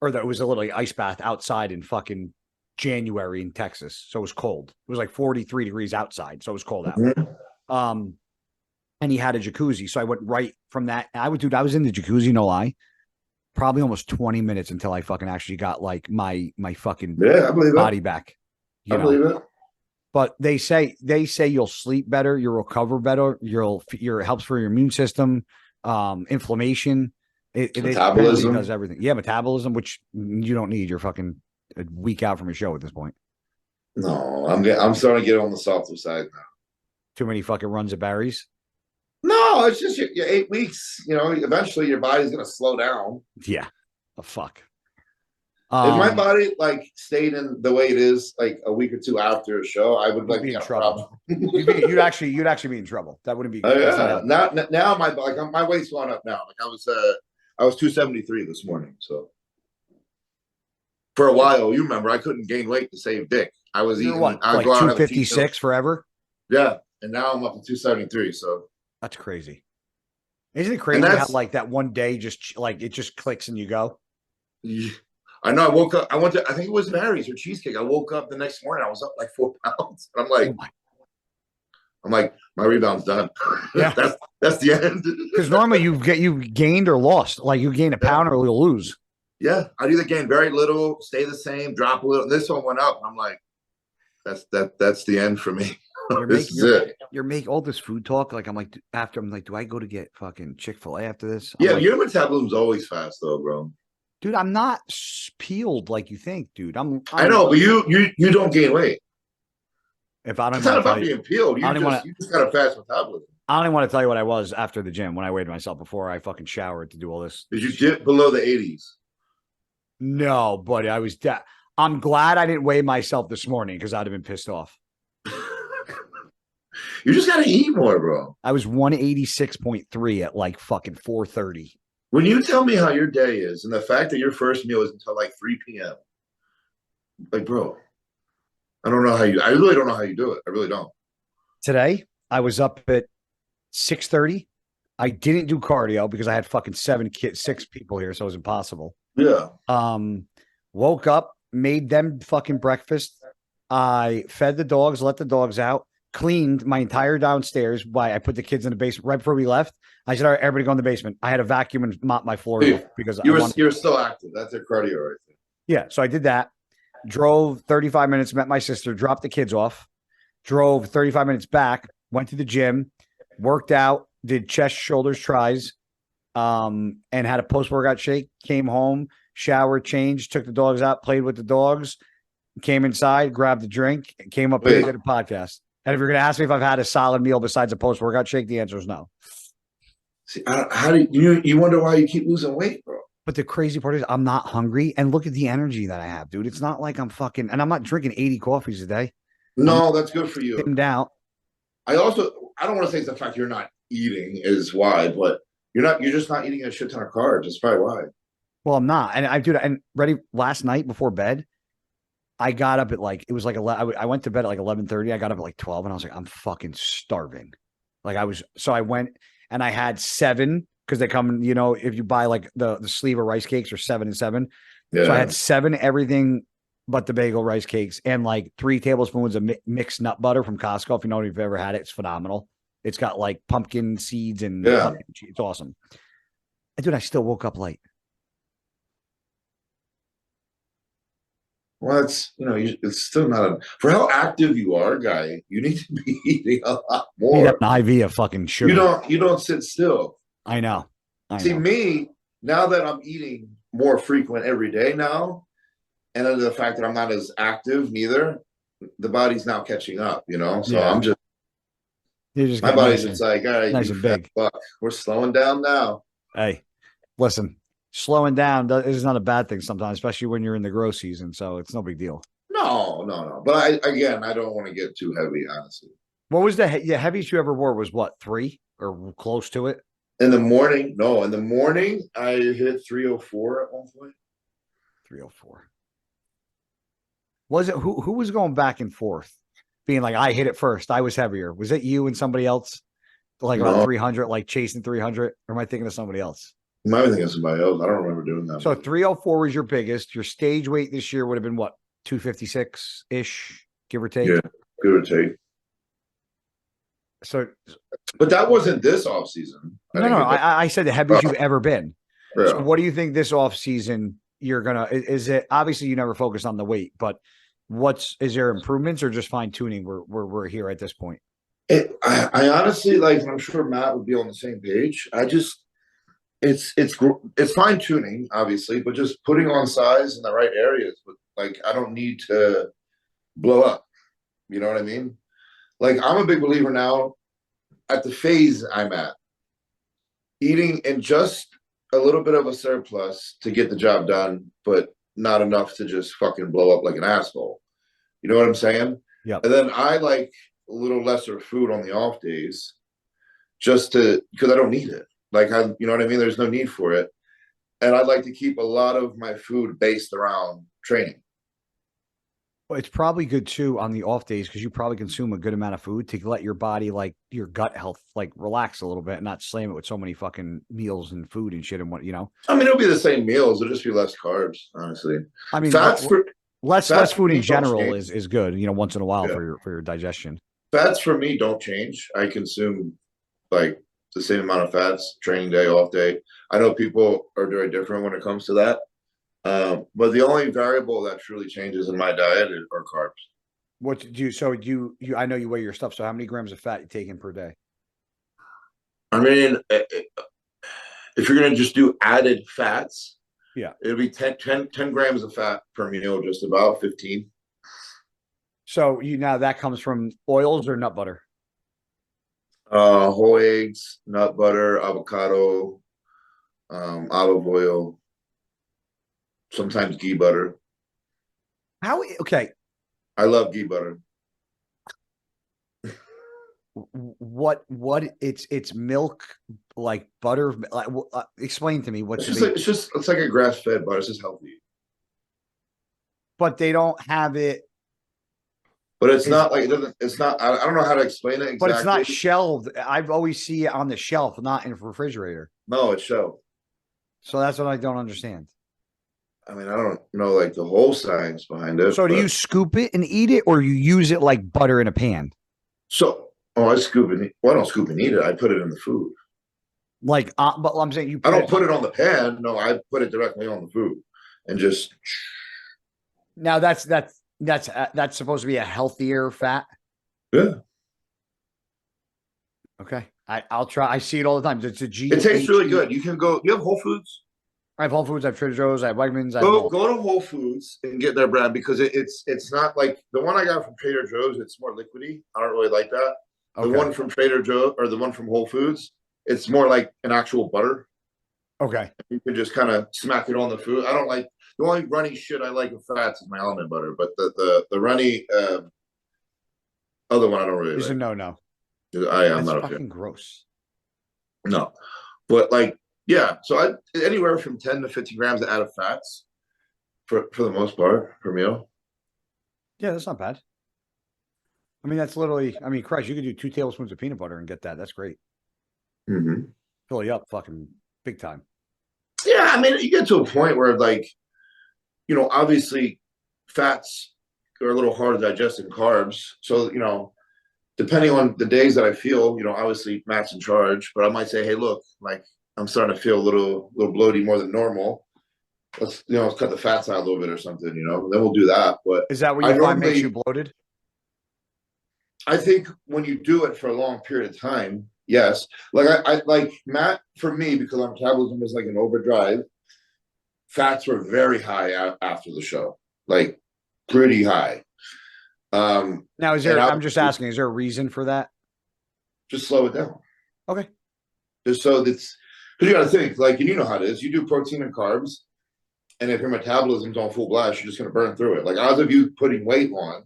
or it was a little ice bath outside in fucking January in Texas. So it was cold. It was like 43 degrees outside. So it was cold out. Mm-hmm. And he had a jacuzzi. So I went right from that. I was in the jacuzzi, no lie, probably almost 20 minutes until I fucking actually got like my fucking body back. I believe it. But they say you'll sleep better, you'll recover better, it helps for your immune system, inflammation. Metabolism. It does everything. Yeah, metabolism, which you don't need. You're fucking a week out from your show at this point. No, I'm starting to get on the softer side now. Too many fucking runs of Barry's? No, it's just your 8 weeks. Eventually your body's gonna slow down. Yeah. Oh, fuck. If my body like stayed in the way it is like a week or two after a show, I would like be in trouble. You'd actually be in trouble. That wouldn't be good. Yeah. Now my weight's going up now. Like I was 273 this morning. So for a while, you remember I couldn't gain weight to save dick. I was eating what, like 256 forever? Yeah. And now I'm up to 273. So that's crazy. Isn't it crazy how like that one day just like it just clicks and you go? I know. I woke up. I think it was Mary's or cheesecake. I woke up the next morning. I was up like 4 pounds. And Oh I'm like, my rebound's done. yeah. That's the end. Because normally you gained or lost. Like you gain a pound or you'll lose. Yeah, I'd either gain very little, stay the same, drop a little. This one went up. I'm like, that's the end for me. You're making all this food talk. Like I'm like, do I go to get fucking Chick-fil-A after this? Yeah, like, your metabolism's always fast though, bro. dude, I'm not peeled like you think, dude. I know, but you don't gain weight. If I don't It's not want to about being peeled. You just got a fast metabolism. I don't even want to tell you what I was after the gym when I weighed myself before I fucking showered to do all this. Did you dip below the 80s? No, buddy. I'm glad I didn't weigh myself this morning because I'd have been pissed off. You just gotta eat more, bro. I was 186.3 at like fucking 4:30. When you tell me how your day is and the fact that your first meal is until like 3 p.m., like, bro, I really don't know how you do it. I really don't. Today, I was up at 6:30. I didn't do cardio because I had fucking 6 people here, so it was impossible. Yeah. Woke up, made them fucking breakfast. I fed the dogs, let the dogs out, cleaned my entire downstairs. I put the kids in the basement right before we left. I said, all right, everybody go in the basement. I had a vacuum and mop my floor because you're still active. That's your cardio right there. Yeah. So I did that. Drove 35 minutes, met my sister, dropped the kids off, drove 35 minutes back, went to the gym, worked out, did chest, shoulders, tries, and had a post-workout shake, came home, showered, changed, took the dogs out, played with the dogs, came inside, grabbed a drink, came up here, did a podcast. And if you're going to ask me if I've had a solid meal besides a post-workout shake, the answer is no. See, how do you wonder why you keep losing weight, bro? But the crazy part is I'm not hungry. And look at the energy that I have, dude. It's not like I'm fucking, and I'm not drinking 80 coffees a day. No, that's good for you. Sitting down. I don't want to say it's the fact you're not eating is why, but you're just not eating a shit ton of carbs. That's probably why. Well, I'm not. And I do that. And ready last night before bed, I got up at like, it was like, I went to bed at like 11:30. I got up at like 12 and I was like, I'm fucking starving. So I went and I had 7 because they come, if you buy like the sleeve of rice cakes are 7 and 7. Yeah. So I had 7, everything but the bagel rice cakes and like 3 tablespoons of mixed nut butter from Costco. If you've ever had it, it's phenomenal. It's got like pumpkin seeds and it's awesome. And dude, I still woke up late. Well, it's still not for how active you are, guy. You need to be eating a lot more. You need an IV of fucking sugar. You don't sit still. I know. See, me, now that I'm eating more frequent every day now, and under the fact that I'm not as active neither, the body's now catching up, So I'm just my body's just like, all right, nice and big. Fuck. We're slowing down now. Hey, listen, slowing down is not a bad thing sometimes, especially when you're in the grow season. So it's no big deal. No. But I don't want to get too heavy, honestly. What was the heaviest you ever wore was what, 3 or close to it? In the morning, I hit 304 at one point. 304. Was it who was going back and forth, being like, I hit it first, I was heavier? Was it you and somebody else, like about 300, like chasing 300? Or am I thinking of somebody else? I might be thinking of somebody else. I don't remember doing that. So 304 was your biggest. Your stage weight this year would have been what, 256 ish, give or take? Yeah, give or take. So, but that wasn't this off season. I said the heaviest you've ever been. Yeah. So what do you think this off season you're gonna? Is it obviously you never focus on the weight, but is there improvements or just fine tuning? We're here at this point. I honestly I'm sure Matt would be on the same page. It's fine tuning, obviously, but just putting on size in the right areas. But I don't need to blow up. You know what I mean? I'm a big believer now at the phase I'm at, eating in just a little bit of a surplus to get the job done, but not enough to just fucking blow up like an asshole. You know what I'm saying? Yeah. And then I like a little lesser food on the off days because I don't need it. You know what I mean? There's no need for it. And I'd like to keep a lot of my food based around training. Well, it's probably good too on the off days because you probably consume a good amount of food to let your body, like your gut health, like relax a little bit and not slam it with so many fucking meals and food and shit and what, you know. I mean, it'll be the same meals. It'll just be less carbs, honestly. I mean, Fats for less fats for food in me don't general change. is good, you know, once in a while Yeah. for your digestion. Fats for me don't change. I consume like the same amount of fats, training day, off day. I know people are very different when it comes to that. But the only variable that truly changes in my diet are carbs. What do you, so you, I know you weigh your stuff. So how many grams of fat you take in per day? I mean, if you're going to just do added fats, Yeah. it'll be 10 grams of fat per meal, just about 15. So now that comes from oils or nut butter? Whole eggs, nut butter, avocado, olive oil, sometimes ghee butter. Okay. I love ghee butter. What it's milk, like butter, like explain to me what's It's like a grass fed butter. It's just healthy. But they don't have it. But it's not like it doesn't. It's not. I don't know how to explain it exactly. But it's not shelved. I've always see it on the shelf, not in the refrigerator. No, it's shelved. So that's what I don't understand. I mean, I don't know like the whole science behind it. So do you scoop it and eat it, or you use it like butter in a pan? I scoop it. Well, I don't scoop and eat it. I put it in the food. Like, but I'm saying I don't put it on the pan. No, I put it directly on the food, and just. Now that's supposed to be a healthier fat. Yeah. Okay, I'll try. I see it all the time. It's a G. It tastes really good. You can go. You have Whole Foods. I have Whole Foods. I have Trader Joe's. I have Wegmans. Go to Whole Foods and get their brand because it's not like the one I got from Trader Joe's. It's more liquidy. I don't really like that. The one from Trader Joe or the one from Whole Foods, it's more like an actual butter. Okay. You can just kind of smack it on the food. I don't like the only runny shit I like with fats is my almond butter, but the runny other one I don't really like. It's a no. I'm not fucking gross. No, but like yeah, so anywhere from 10 to 15 grams of added fats for the most part per meal. Yeah, that's not bad. I mean, that's literally. I mean, Christ, you could do 2 tablespoons of peanut butter and get that. That's great. Mm-hmm. Fill you up, fucking big time. Yeah, I mean, you get to a point where like, you know, obviously, fats are a little hard to digest in carbs. So you know, depending on the days that I feel, you know, obviously Matt's in charge, but I might say, hey, look, like I'm starting to feel a little bloaty more than normal. Let's cut the fats out a little bit or something, you know. Then we'll do that. But is that what you find makes you bloated? I think when you do it for a long period of time, yes. Like I like Matt for me because my metabolism was like an overdrive. Fats were very high after the show, like pretty high. Now, is there? I'm just asking. Is there a reason for that? Just slow it down. Okay. Just so that's because you got to think like, and you know how it is. You do protein and carbs, and if your metabolism's on full blast, you're just going to burn through it. Like odds of you putting weight on,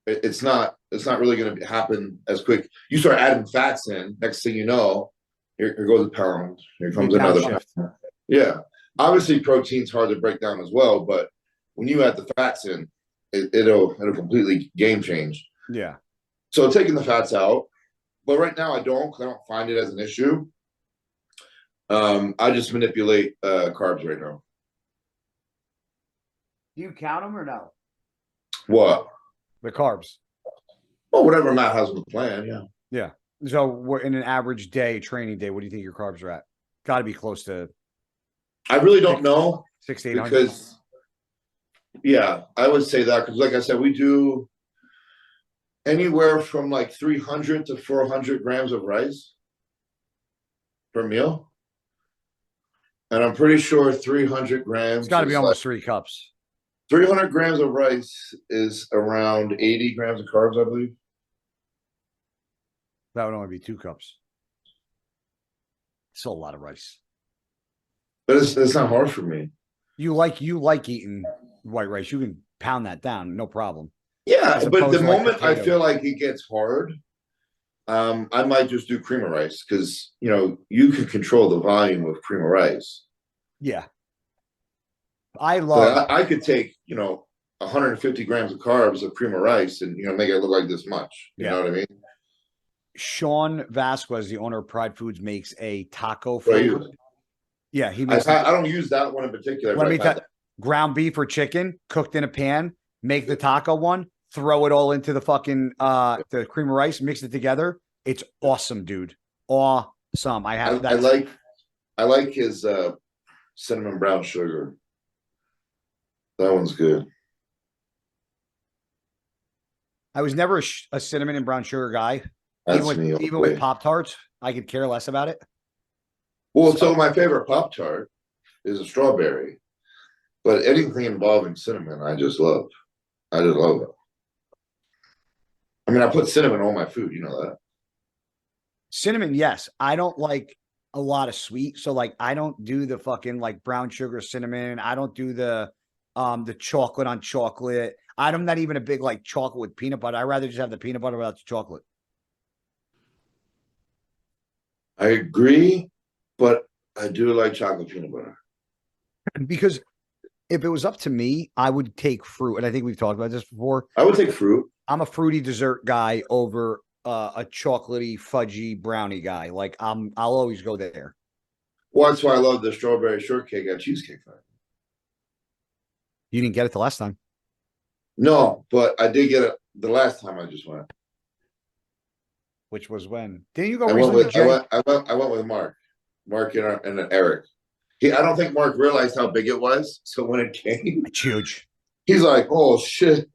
it's not really going to happen as quick. You start adding fats in, next thing you know, here goes a pound. Here comes another pound. Yeah. Obviously, protein's hard to break down as well, but when you add the fats in, it'll completely game change. Yeah. So taking the fats out, but right now I don't because I don't find it as an issue. I just manipulate carbs right now. Do you count them or no? What? The carbs. Well, whatever Matt has in the plan, yeah. Yeah. So we're in an average day, training day, what do you think your carbs are at? Got to be close to. I really don't know. 600 to 800. Because, yeah, I would say that because, like I said, we do anywhere from like 300 to 400 grams of rice per meal. And I'm pretty sure 300 grams. It's got to be almost 3 cups. 300 grams of rice is around 80 grams of carbs, I believe. That would only be 2 cups. Still a lot of rice. But it's not hard for me. You like eating white rice. You can pound that down, no problem. Yeah, but the moment I feel like it gets hard, I might just do cream of rice because, you know, you can control the volume of cream of rice. Yeah. I could take, you know, 150 grams of carbs of cream of rice and, you know, make it look like this much. You know what I mean? Sean Vasquez, the owner of Pride Foods, makes a taco What I flavor. use. Yeah, he makes. I don't use that one in particular. Let me tell ground beef or chicken cooked in a pan. Make the taco one. Throw it all into the fucking the cream of rice. Mix it together. It's awesome, dude. Awesome. I like his cinnamon brown sugar. That one's good. I was never a cinnamon and brown sugar guy. That's even with Pop-Tarts, I could care less about it. Well, so my favorite Pop-Tart is a strawberry. But anything involving cinnamon, I just love. I just love it. I mean, I put cinnamon on my food. You know that. Cinnamon, yes. I don't like a lot of sweet. So, like, I don't do the fucking, like, brown sugar cinnamon. I don't do the chocolate on chocolate. I'm not even a big, like, chocolate with peanut butter. I'd rather just have the peanut butter without the chocolate. I agree, but I do like chocolate peanut butter. Because if it was up to me, I would take fruit. And I think we've talked about this before. I would take fruit. I'm a fruity dessert guy over a chocolatey, fudgy brownie guy. Like, I'll always go there. Well, that's why I love the strawberry shortcake at Cheesecake Factory. You didn't get it the last time. No, but I did get it the last time I just went. Which was when? Didn't you go I recently? went with Mark. Mark and Eric. I don't think Mark realized how big it was. So when it came, it's huge. He's like, "Oh shit!"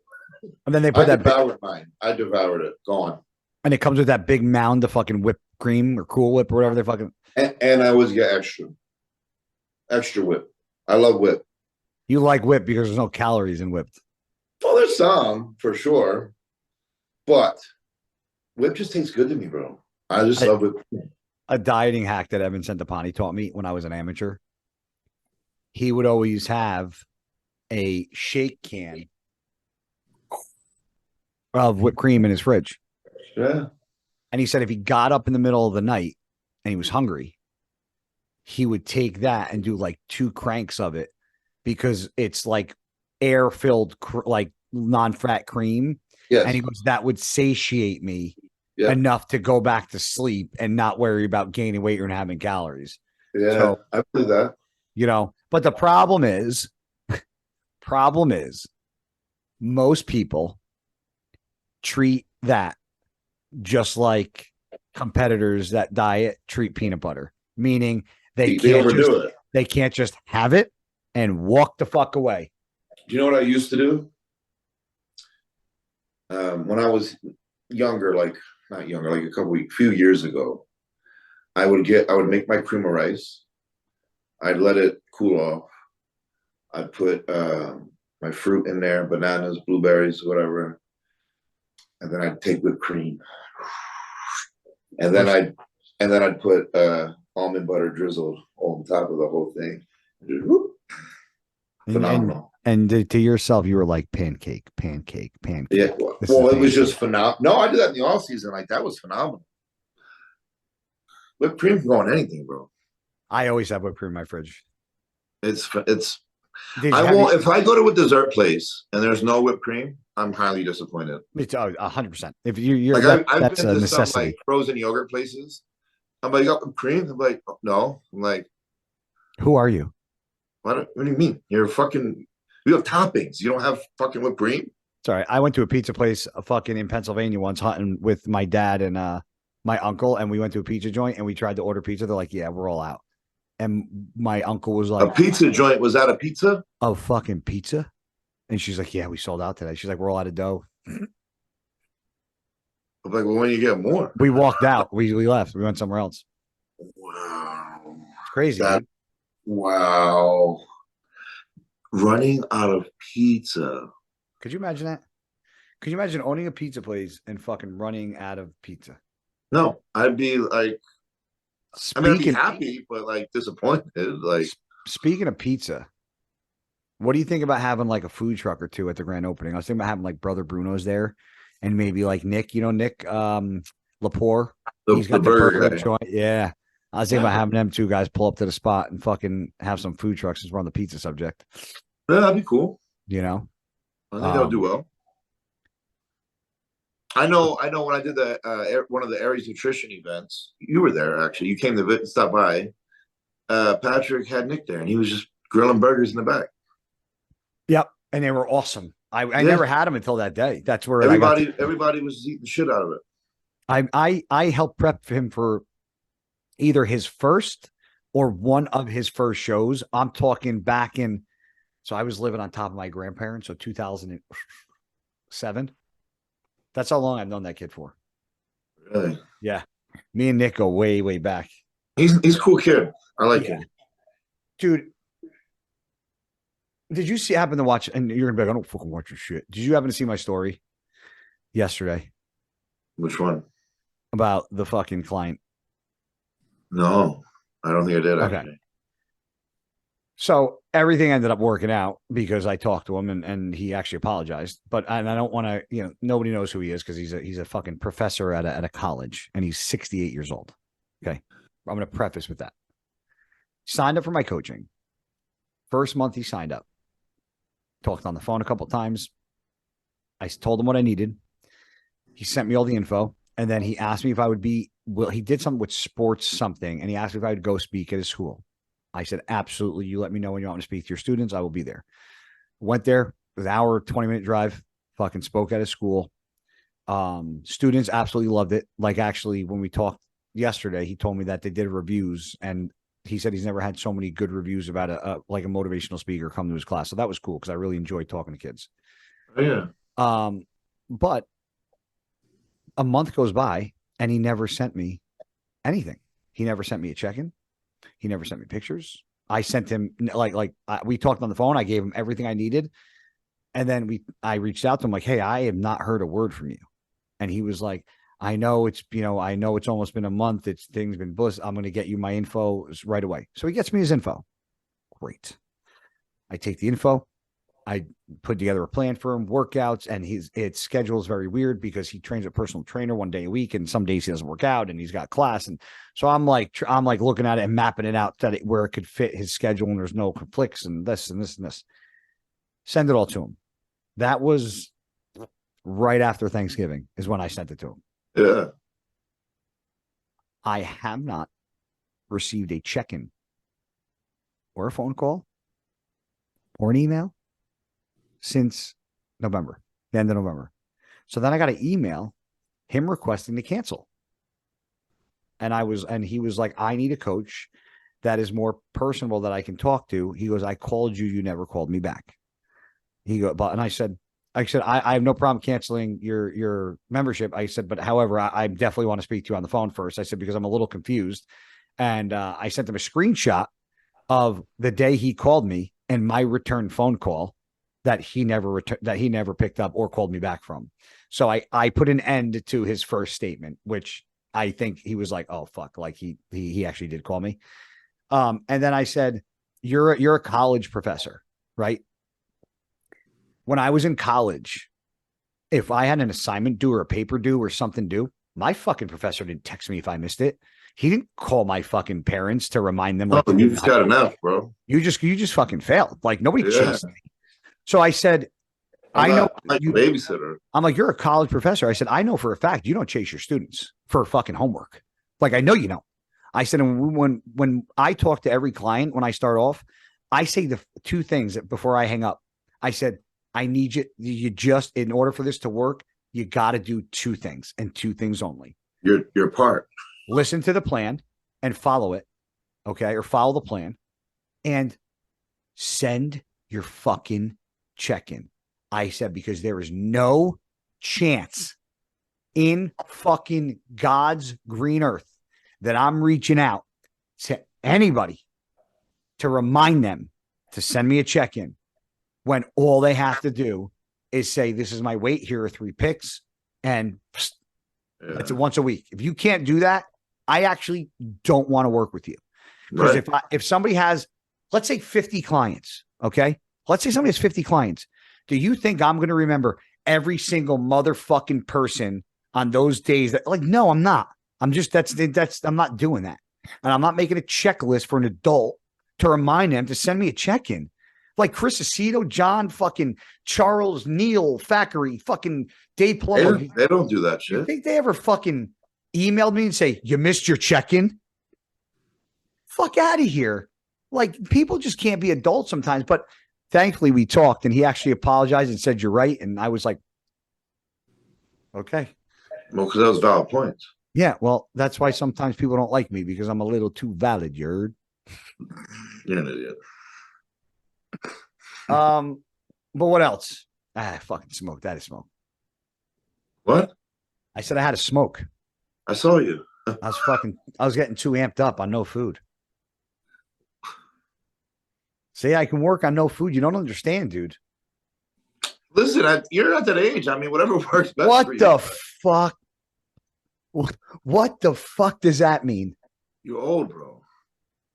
And then they put that. Mine. I devoured it. Gone. And it comes with that big mound of fucking whipped cream or Cool Whip or whatever they fucking. And I always get extra whip. I love whip. You like whip because there's no calories in whipped. Well, there's some for sure, but whip just tastes good to me, bro. I just love it. A dieting hack that Evan Centopani taught me when I was an amateur. He would always have a shake can of whipped cream in his fridge. Yeah. And he said if he got up in the middle of the night and he was hungry, he would take that and do like 2 cranks of it because it's like air-filled, like non-fat cream. Yes. And he goes, that would satiate me enough to go back to sleep and not worry about gaining weight or having calories. Yeah, so, I believe that. You know, but the problem is most people treat that just like competitors that diet treat peanut butter, meaning they can't just have it and walk the fuck away. Do you know what I used to do? When I was younger, like a few years ago, I would make my cream of rice. I'd let it cool off. I'd put my fruit in there, bananas, blueberries, whatever. And then I'd take whipped cream. And then I'd put almond butter drizzled on top of the whole thing. Just, phenomenal. And to yourself, you were like pancake. Yeah. Well, it was just phenomenal. No, I did that in the off season. Like that was phenomenal. Whipped cream can go on anything, bro. I always have whipped cream in my fridge. If I go to a dessert place and there's no whipped cream, I'm highly disappointed. It's 100%. If you're like that's been a to necessity. Some, like frozen yogurt places. I'm like, you got whipped cream? I'm like, oh, no. I'm like, who are you? What do you mean? You have toppings. You don't have fucking whipped cream? Sorry, I went to a pizza place fucking in Pennsylvania once hunting with my dad and my uncle, and we went to a pizza joint and we tried to order pizza. They're like, yeah, we're all out. And my uncle was like, a pizza joint? Was that a pizza? A fucking pizza? And she's like, yeah, we sold out today. She's like, we're all out of dough. I'm like, well, when you get more? We walked out. We left. We went somewhere else. Wow. It's crazy. Wow. Running out of pizza. Could you imagine that? Could you imagine owning a pizza place and fucking running out of pizza? No, I'd be like, I'd be happy, but like disappointed. Like, speaking of pizza, what do you think about having like a food truck or two at the grand opening? I was thinking about having like Brother Bruno's there, and maybe like Nick, Nick Lepore. He's got the burger joint. Yeah, I was thinking about having them 2 guys pull up to the spot and fucking have some food trucks since we're on the pizza subject. Yeah, that'd be cool. You know, I think they'll do well. I know when I did the one of the Aries nutrition events, you were there actually. You came to stop by. Patrick had Nick there, and he was just grilling burgers in the back. Yep, and they were awesome. I Yeah. never had them until that day. That's where everybody was eating the shit out of it. I helped prep him for either his first or one of his first shows. I'm talking back in, so I was living on top of my grandparents, so 2007. That's how long I've known that kid for. Really? Yeah. Me and Nick go way, way back. He's a cool kid. I like him. Dude, did you happen to watch, and you're gonna be like, I don't fucking watch your shit. Did you happen to see my story yesterday? Which one? About the fucking client. No, I don't think I did. Okay. Actually. So everything ended up working out because I talked to him and he actually apologized. But I don't want to, nobody knows who he is because he's a fucking professor at a college and he's 68 years old. Okay. I'm going to preface with that. Signed up for my coaching. First month he signed up. Talked on the phone a couple of times. I told him what I needed. He sent me all the info. And then he asked me if I would he did something with sports something. And he asked me if I would go speak at his school. I said, absolutely. You let me know when you want me to speak to your students. I will be there. Went there. It was an hour, 20-minute drive. Fucking spoke at his school. Students absolutely loved it. Like actually, when we talked yesterday, he told me that they did reviews and he said he's never had so many good reviews about a motivational speaker come to his class. So that was cool because I really enjoyed talking to kids. Oh, yeah. But a month goes by and he never sent me anything. He never sent me a check-in. He never sent me pictures. I sent him we talked on the phone. I gave him everything I needed. And then I reached out to him like, hey, I have not heard a word from you. And he was like, I know it's almost been a month. Things been bliss. I'm going to get you my info right away. So he gets me his info. Great. I take the info. I put together a plan for him, workouts, and his schedule is very weird because he trains a personal trainer one day a week, and some days he doesn't work out, and he's got class, and so I'm like looking at it and mapping it out where it could fit his schedule, and there's no conflicts, and this and this and this. Send it all to him. That was right after Thanksgiving is when I sent it to him. Yeah. I have not received a check-in or a phone call or an email since November, the end of November. So then I got an email, him requesting to cancel. And he was like, I need a coach that is more personable that I can talk to. He goes, I called you. You never called me back. And I said, I have no problem canceling your membership. I said, but however, I definitely want to speak to you on the phone first. I said, because I'm a little confused. And I sent him a screenshot of the day he called me and my return phone call that he never picked up or called me back from. So I put an end to his first statement, which I think he was like, oh fuck, like he actually did call me. And then I said, you're a college professor, right? When I was in college, if I had an assignment due or a paper due or something due, my fucking professor didn't text me if I missed it. He didn't call my fucking parents to remind them. Like, oh, you just got enough, bro. You just fucking failed. Like nobody chased me. So I said, I know like a babysitter. I'm like, you're a college professor. I said, I know for a fact you don't chase your students for fucking homework. Like, I know you don't. I said, and when I talk to every client, when I start off, I say the two things before I hang up. I said, I need you just, in order for this to work, you got to do two things and two things only. Your part. Listen to the plan and follow it. Okay. Or follow the plan and send your fucking check-in. I said, because there is no chance in fucking God's green earth that I'm reaching out to anybody to remind them to send me a check-in when all they have to do is say, this is my weight, here are 3 picks, and that's it once a week. If you can't do that, I actually don't want to work with you. Because if somebody has, let's say 50 clients, okay? Let's say somebody has 50 clients. Do you think I'm going to remember every single motherfucking person on those days? No, I'm not. I'm not doing that. And I'm not making a checklist for an adult to remind them to send me a check-in. Like Chris Aceto, John, fucking Charles, Neil, Thackeray, fucking Dave Plummer. They don't do that shit. You think they ever fucking emailed me and say, you missed your check-in? Fuck out of here. Like, people just can't be adults sometimes. But thankfully we talked and he actually apologized and said, you're right. And I was like, okay. Well, because that was valid points. Yeah, well, that's why sometimes people don't like me because I'm a little too valid, you heard? You're an idiot. But what else? I fucking smoke. That is smoke. What? I said I had a smoke. I saw you. I was getting too amped up on no food. See, I can work on no food. You don't understand, dude. Listen, you're at that age. I mean, whatever works best What for you. the fuck? What the fuck does that mean? You're old, bro.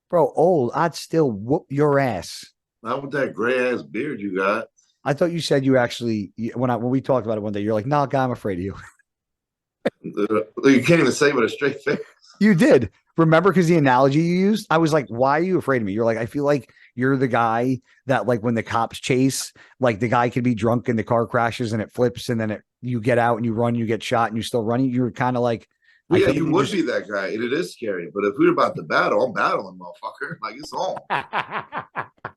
Bro, old. I'd still whoop your ass. Not with that gray ass beard you got. I thought you said you actually when we talked about it one day, you're like, no, guy, I'm afraid of you. You can't even say it with a straight face. You did. Remember, because the analogy you used, I was like, why are you afraid of me? You're like, I feel like you're the guy that, like, when the cops chase, like, the guy could be drunk and the car crashes and it flips and then you get out and you run, you get shot and you're still running. You're kind of like, well, yeah, you would be that guy. And it is scary. But if we were about to battle, I'm battling, motherfucker. Like, it's on.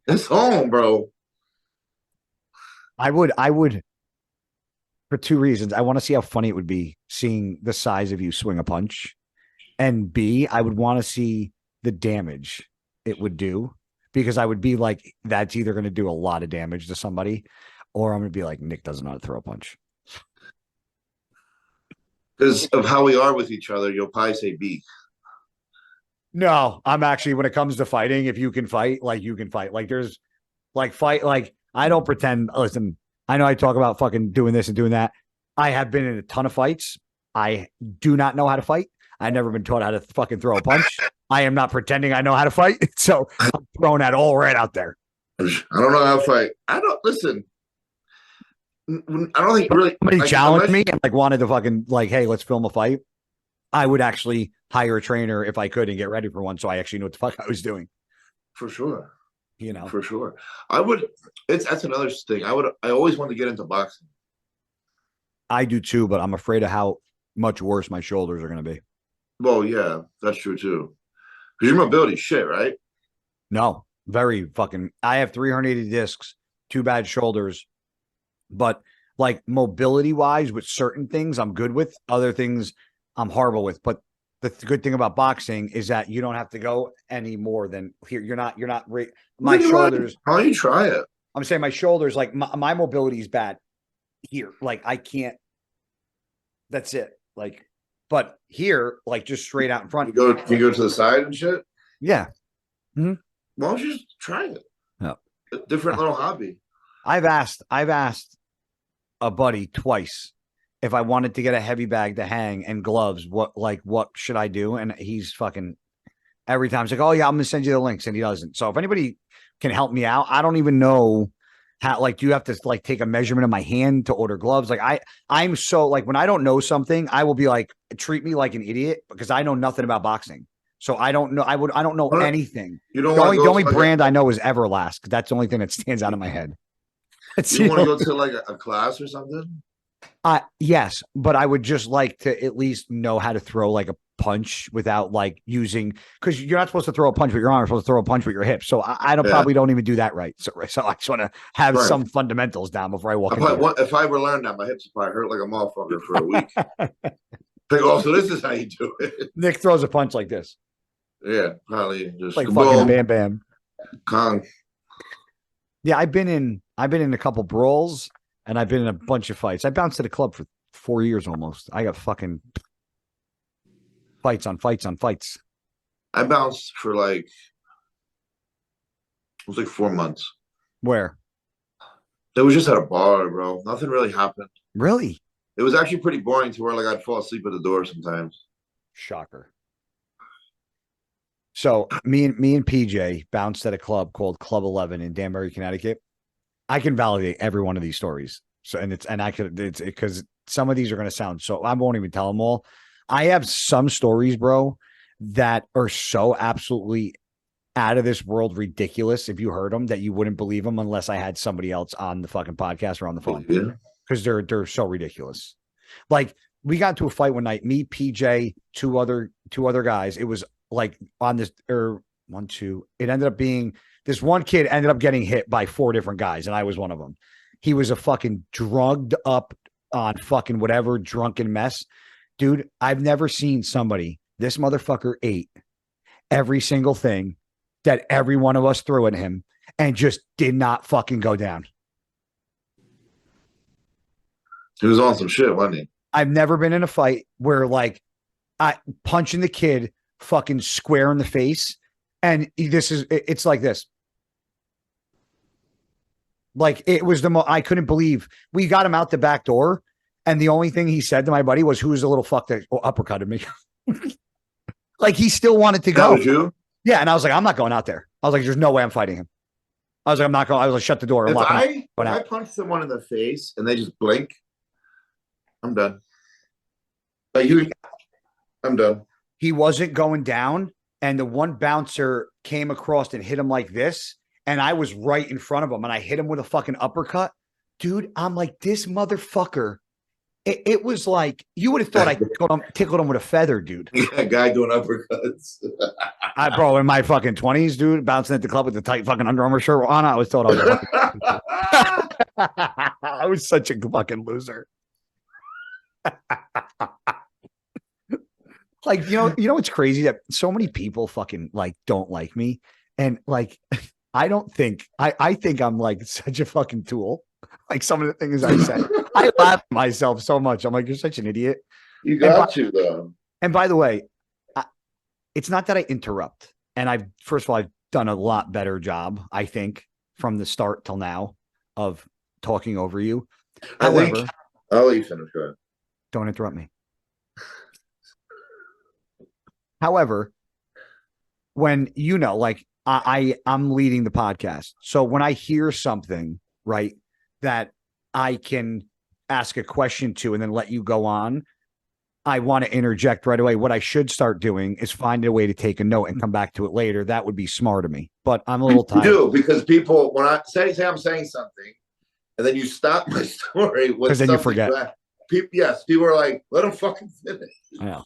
It's on, bro. I would for two reasons. I want to see how funny it would be seeing the size of you swing a punch. And B, I would want to see the damage it would do, because I would be like, that's either going to do a lot of damage to somebody, or I'm going to be like, Nick doesn't know how to throw a punch. Because of how we are with each other, you'll probably say B. No, I'm actually, when it comes to fighting, if you can fight, like, you can fight. Like, there's like fight, like, I don't pretend. Listen, I know I talk about fucking doing this and doing that. I have been in a ton of fights. I do not know how to fight. I've never been taught how to fucking throw a punch. I am not pretending I know how to fight. So I'm throwing that all right out there. I don't know how to fight. I don't listen. I don't think really. Somebody challenged me and like wanted to fucking like, hey, let's film a fight. I would actually hire a trainer if I could and get ready for one, so I actually knew what the fuck I was doing. For sure. You know, for sure. I would. That's another thing. I always want to get into boxing. I do too, but I'm afraid of how much worse my shoulders are going to be. Well, yeah, that's true too. Because your mobility shit, right? No, very fucking. I have 380 discs, 2 bad shoulders, but like mobility wise, with certain things I'm good with, other things I'm horrible with. But the good thing about boxing is that you don't have to go any more than here. You're not. My shoulders. How do you try it? I'm saying my shoulders, like my mobility is bad here. Like I can't. That's it. Like. But here, like just straight out in front. You go to the side and shit? Yeah. Mm-hmm. Why don't you just try it? No. A different little hobby. I've asked a buddy twice if I wanted to get a heavy bag to hang and gloves, what should I do? And he's fucking every time he's like, oh yeah, I'm gonna send you the links, and he doesn't. So if anybody can help me out, I don't even know how, like, do you have to like take a measurement of my hand to order gloves? Like I'm so like, when I don't know something, I will be like, treat me like an idiot because I know nothing about boxing. So I don't know. I don't know anything. You don't the only brand I know is Everlast. That's the only thing that stands out in my head. You want to go to like a class or something? Yes, but I would just like to at least know how to throw like a punch without like using, because you're not supposed to throw a punch with your arm, you're supposed to throw a punch with your hips. So I probably don't even do that right. So I just want to have some fundamentals down before I walk in. If I ever learned that, my hips would probably hurt like a motherfucker for a week. Like, oh, so this is how you do it. Nick throws a punch like this. Yeah, probably just like fucking bam bam. Kong. Yeah, I've been in a couple brawls and I've been in a bunch of fights. I bounced at a club for 4 years almost. I got fucking fights on fights on fights. I bounced for like, it was like 4 months. Where? It was just at a bar, bro. Nothing really happened. Really? It was actually pretty boring to where like I'd fall asleep at the door sometimes. Shocker. So me and PJ bounced at a club called Club 11 in Danbury, Connecticut. I can validate every one of these stories. So, it's because some of these are going to sound so, I won't even tell them all. I have some stories, bro, that are so absolutely out of this world ridiculous if you heard them that you wouldn't believe them unless I had somebody else on the fucking podcast or on the phone. Yeah. Because they're so ridiculous. Like we got into a fight one night, me, PJ, two other guys. It was like on this or 1, 2. It ended up being this one kid ended up getting hit by 4 different guys, and I was one of them. He was a fucking drugged up on fucking whatever drunken mess. Dude, I've never seen somebody. This motherfucker ate every single thing that every one of us threw at him and just did not fucking go down. He was on some shit, wasn't he? I've never been in a fight where like I punching the kid fucking square in the face. And it's like this. Like it was I couldn't believe we got him out the back door. And the only thing he said to my buddy was, who's the little fuck that uppercutted me? Like he still wanted to go. That was you? Yeah. And I was like, I'm not going out there. I was like, there's no way I'm fighting him. I was like, I'm not going. I was like, shut the door. If I punch someone in the face and they just blink, I'm done. Like I'm done. He wasn't going down. And the one bouncer came across and hit him like this. And I was right in front of him and I hit him with a fucking uppercut. Dude, I'm like, this motherfucker. It was like, you would have thought I tickled him with a feather, dude. Yeah, guy doing uppercuts. Bro, in my fucking 20s, dude, bouncing at the club with the tight fucking Under Armour shirt on, I always thought I was I was such a fucking loser. Like, you know what's crazy? That so many people fucking like don't like me. And like, I don't think, I think I'm like such a fucking tool. Like some of the things I said, I laugh at myself so much. I'm like, you're such an idiot. You got to though. And by the way, it's not that I interrupt. And first of all, I've done a lot better job, I think, from the start till now of talking over you. However, I'll let you finish. Go ahead. Don't interrupt me. However, when like I'm leading the podcast. So when I hear something, right, that I can ask a question to and then let you go on, I want to interject right away. What I should start doing is find a way to take a note and come back to it later. That would be smart of me, but I'm a little tired. You do, because people, when I say I'm saying something and then you stop my story because then you forget. People are like, let them fucking finish. Yeah.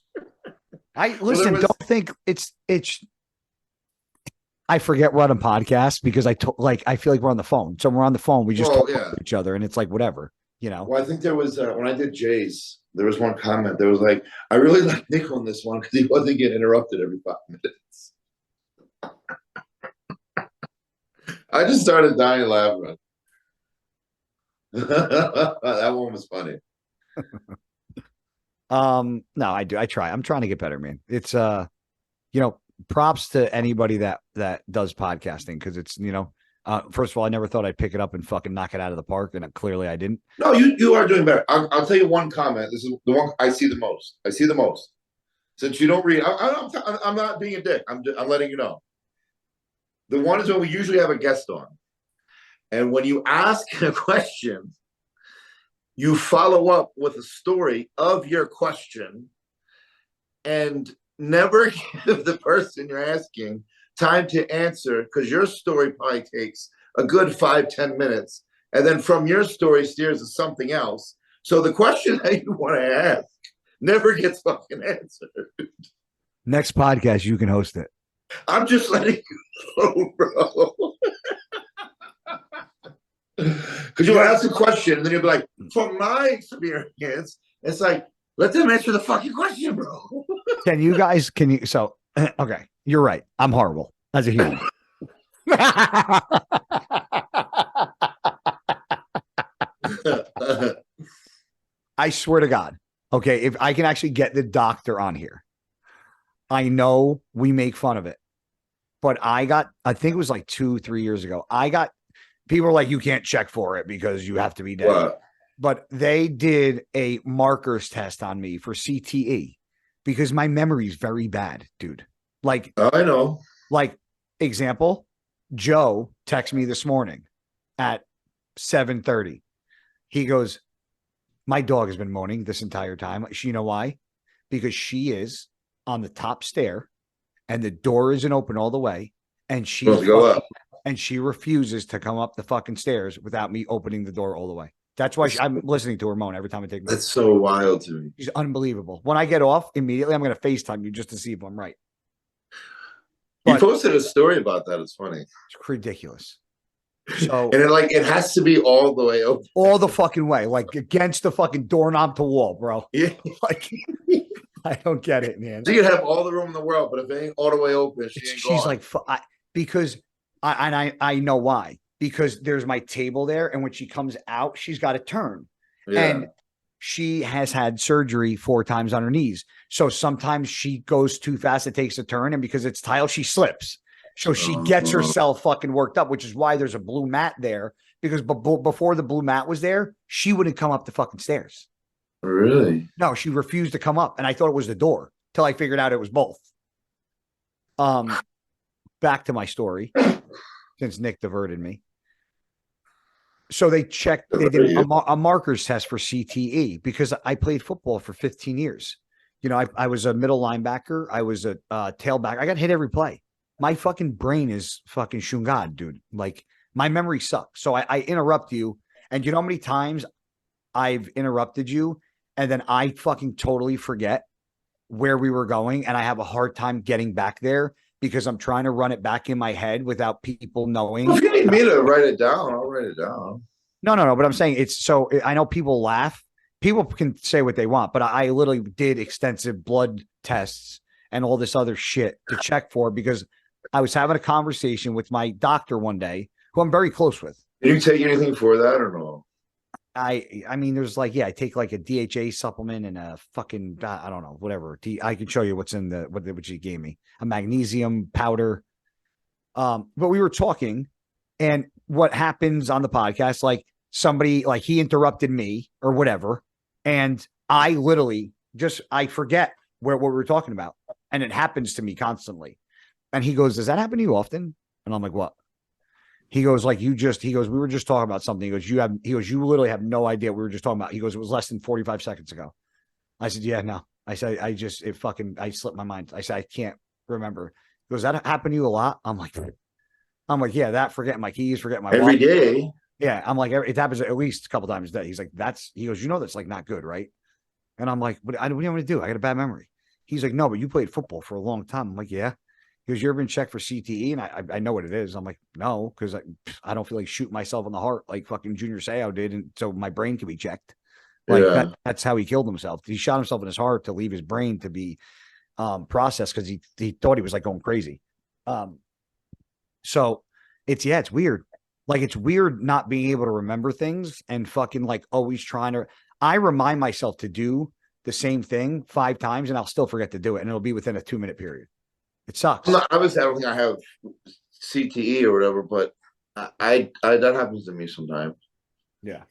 Don't think it's I forget we're on a podcast because I feel like we're on the phone. So we're on the phone. We just talk to each other and it's like, whatever, Well, I think there was, when I did Jay's, there was one comment that was like, I really like Nick on this one because he wasn't getting interrupted every 5 minutes. I just started dying laughing. That one was funny. No, I do. I try. I'm trying to get better, man. It's props to anybody that does podcasting because it's first of all, I never thought I'd pick it up and fucking knock it out of the park, and clearly I didn't. No, you are doing better. I'll tell you one comment. This is the one I see the most. Since you don't read, I'm not being a dick. I'm letting you know. The one is when we usually have a guest on, and when you ask a question, you follow up with a story of your question, and never give the person you're asking time to answer because your story probably takes a good 5-10 minutes. And then from your story steers to something else. So the question that you want to ask never gets fucking answered. Next podcast, you can host it. I'm just letting you know, bro. Because you'll ask a question and then you'll be like, from my experience, it's like, let them answer the fucking question, bro. So, okay, you're right. I'm horrible as a human. I swear to God. Okay, if I can actually get the doctor on here, I know we make fun of it, but I think it was like 2-3 years ago. People were like, you can't check for it because you have to be dead. What? But they did a markers test on me for CTE because my memory is very bad, dude. Like, I know. Like, example, Joe texted me this morning at 7:30. He goes, my dog has been moaning this entire time. You know why? Because she is on the top stair and the door isn't open all the way. and she Supposed to go up. and she refuses to come up the fucking stairs without me opening the door all the way. That's why I'm listening to her moan every time I take my. That's so wild to me. She's unbelievable. When I get off, immediately I'm going to FaceTime you just to see if I'm right. You But posted a story about that. It's funny. it's ridiculous. So And it has to be all the way open. all the fucking way, like against the fucking doorknob to wall, bro. Yeah. Like I don't get it, man. So you can have all the room in the world, but if it ain't all the way open, She's gone. like, because I know why. Because there's my table there, and when she comes out, she's got to turn. Yeah. And she has had surgery 4 times on her knees. So sometimes she goes too fast, it takes a turn, and because it's tile, she slips. So she gets herself fucking worked up, which is why there's a blue mat there. Because before the blue mat was there, she wouldn't come up the fucking stairs. Really? No, she refused to come up, and I thought it was the door till I figured out it was both. Back to my story, since Nick diverted me. So they did a markers test for CTE because I played football for 15 years. You know, I was a middle linebacker. I was a tailback. I got hit every play. My fucking brain is fucking shungad, dude. Like my memory sucks. So I interrupt you. And you know how many times I've interrupted you and then I fucking totally forget where we were going. And I have a hard time getting back there because I'm trying to run it back in my head without people knowing. Well, if you need me to write it down, I'll write it down. No. But I'm saying it's so I know people laugh. People can say what they want, but I literally did extensive blood tests and all this other shit to check for because I was having a conversation with my doctor one day, who I'm very close with. Did you take anything for that or no? I mean, there's like, yeah, I take like a DHA supplement and a fucking, I don't know, whatever. I could show you what's in what she gave me, a magnesium powder. But we were talking, and what happens on the podcast, like somebody, like he interrupted me or whatever. And I literally I forget what we were talking about. And it happens to me constantly. And he goes, does that happen to you often? And I'm like, what? He goes, like, we were just talking about something. He goes, you literally have no idea what we were just talking about. He goes, it was less than 45 seconds ago. I said, yeah, no. I said, I slipped my mind. I said, I can't remember. He goes, that happened to you a lot? I'm like, yeah, that, forgetting my keys, forgetting my every wallet. day. Yeah. I'm like, it happens at least a couple times a day. He's like, he goes, that's like not good, right? And I'm like, what do you want me to do? I got a bad memory. He's like, no, but you played football for a long time. I'm like, yeah. He goes, you ever been checked for CTE? And I know what it is. I'm like, no, because I don't feel like shooting myself in the heart like fucking Junior Seau did. And so my brain can be checked. Like that's how he killed himself. He shot himself in his heart to leave his brain to be processed because he thought he was like going crazy. So it's weird. Like it's weird not being able to remember things and fucking like always trying to. I remind myself to do the same thing 5 times and I'll still forget to do it. And it'll be within a 2-minute period. It sucks. Obviously, I don't think I have CTE or whatever, but I that happens to me sometimes. Yeah.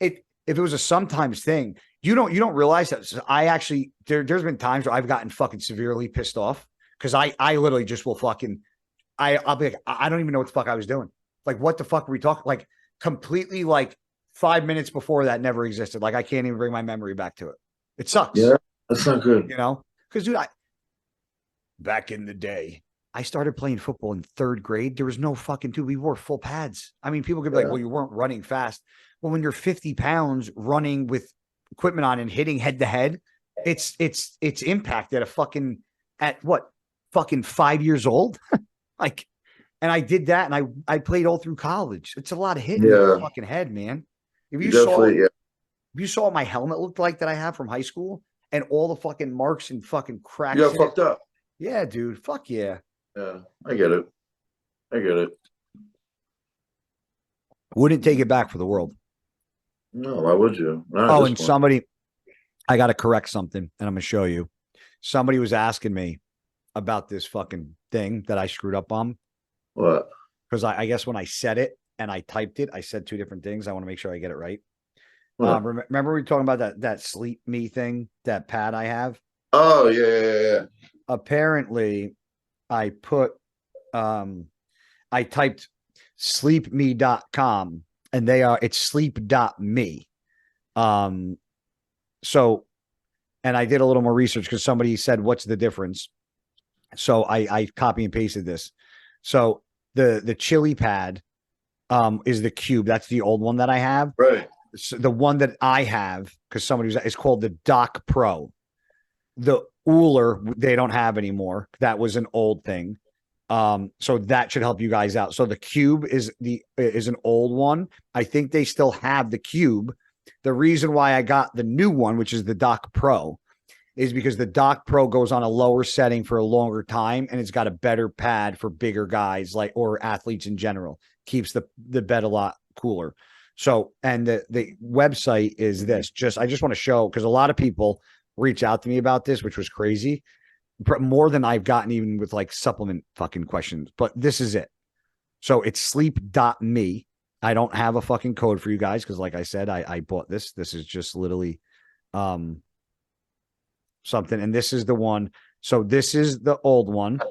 If it was a sometimes thing, you don't realize that. I actually there's been times where I've gotten fucking severely pissed off because I literally just will fucking I'll be like, I don't even know what the fuck I was doing. Like, what the fuck were we talking? Like, completely like 5 minutes before that never existed. Like, I can't even bring my memory back to it. It sucks. Yeah, that's not good. You know, because dude, back in the day, I started playing football in 3rd grade. There was no fucking dude. We wore full pads. I mean, people could be like, well, you weren't running fast. Well, when you're 50 pounds running with equipment on and hitting head to head, it's impact at what, fucking 5 years old? Like, and I did that and I played all through college. It's a lot of hitting in the fucking head, man. If you saw what my helmet looked like that I have from high school and all the fucking marks and fucking cracks. You got fucked up. Yeah, dude. Fuck yeah. Yeah, I get it. Wouldn't take it back for the world. No, why would you? I got to correct something and I'm going to show you. Somebody was asking me about this fucking thing that I screwed up on. What? Because I guess when I said it and I typed it, I said 2 different things. I want to make sure I get it right. Remember we were talking about that sleep me thing, that pad I have? Oh, yeah. Apparently, I put I typed sleepme.com and it's sleep.me. So, and I did a little more research because somebody said, what's the difference? So I copy and pasted this. So The chili pad is the cube. That's the old one that I have. Right. So the one that I have, because somebody was, is called the Doc Pro. The Uller they don't have anymore. That was an old thing. So that should help you guys out. So the cube is an old one. I think they still have the cube. The reason why I got the new one, which is the Doc Pro, is because the Doc Pro goes on a lower setting for a longer time, and it's got a better pad for bigger guys, like, or athletes in general. Keeps the bed a lot cooler. So, and the website is this. I just want to show, because a lot of people reach out to me about this, which was crazy, more than I've gotten even with like supplement fucking questions. But this is it. So it's sleep.me. I don't have a fucking code for you guys because, like I said, I bought this. This is just literally something. And this is the one. So this is the old one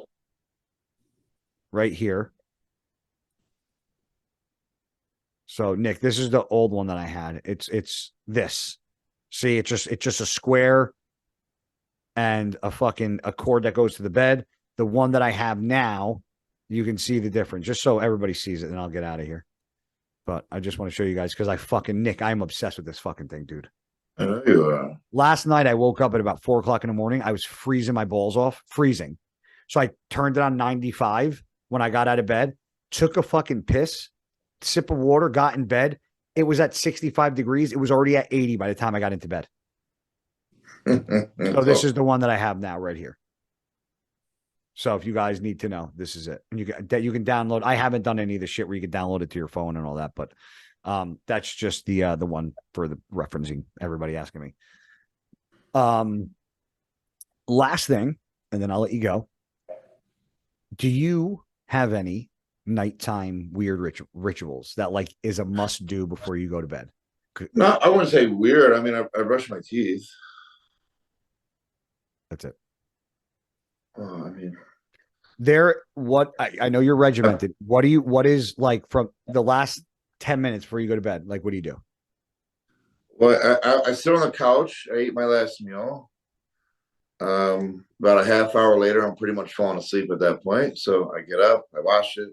right here. So Nick, this is the old one that I had. It's this. See, it's just a square and a cord that goes to the bed. The one that I have now, you can see the difference, just so everybody sees it, and I'll get out of here. But I just want to show you guys because Nick, I'm obsessed with this fucking thing, dude. I know you are. Last night I woke up at about 4 o'clock in the morning. I was freezing my balls off, freezing. So I turned it on 95 when I got out of bed, took a fucking piss, sip of water, got in bed. It was at 65 degrees. It was already at 80 by the time I got into bed. So this is the one that I have now right here. So if you guys need to know, this is it. And you can download. I haven't done any of the shit where you can download it to your phone and all that, but that's just the one for the referencing, everybody asking me. Last thing, and then I'll let you go. Do you have any nighttime weird rituals that like is a must do before you go to bed? No, I wouldn't say weird. I mean, I brush my teeth. That's it. Oh, I mean, I know you're regimented. What is like from the last 10 minutes before you go to bed? Like, what do you do? well, I sit on the couch. I eat my last meal. About a half hour later, I'm pretty much falling asleep at that point. So I get up, I wash it,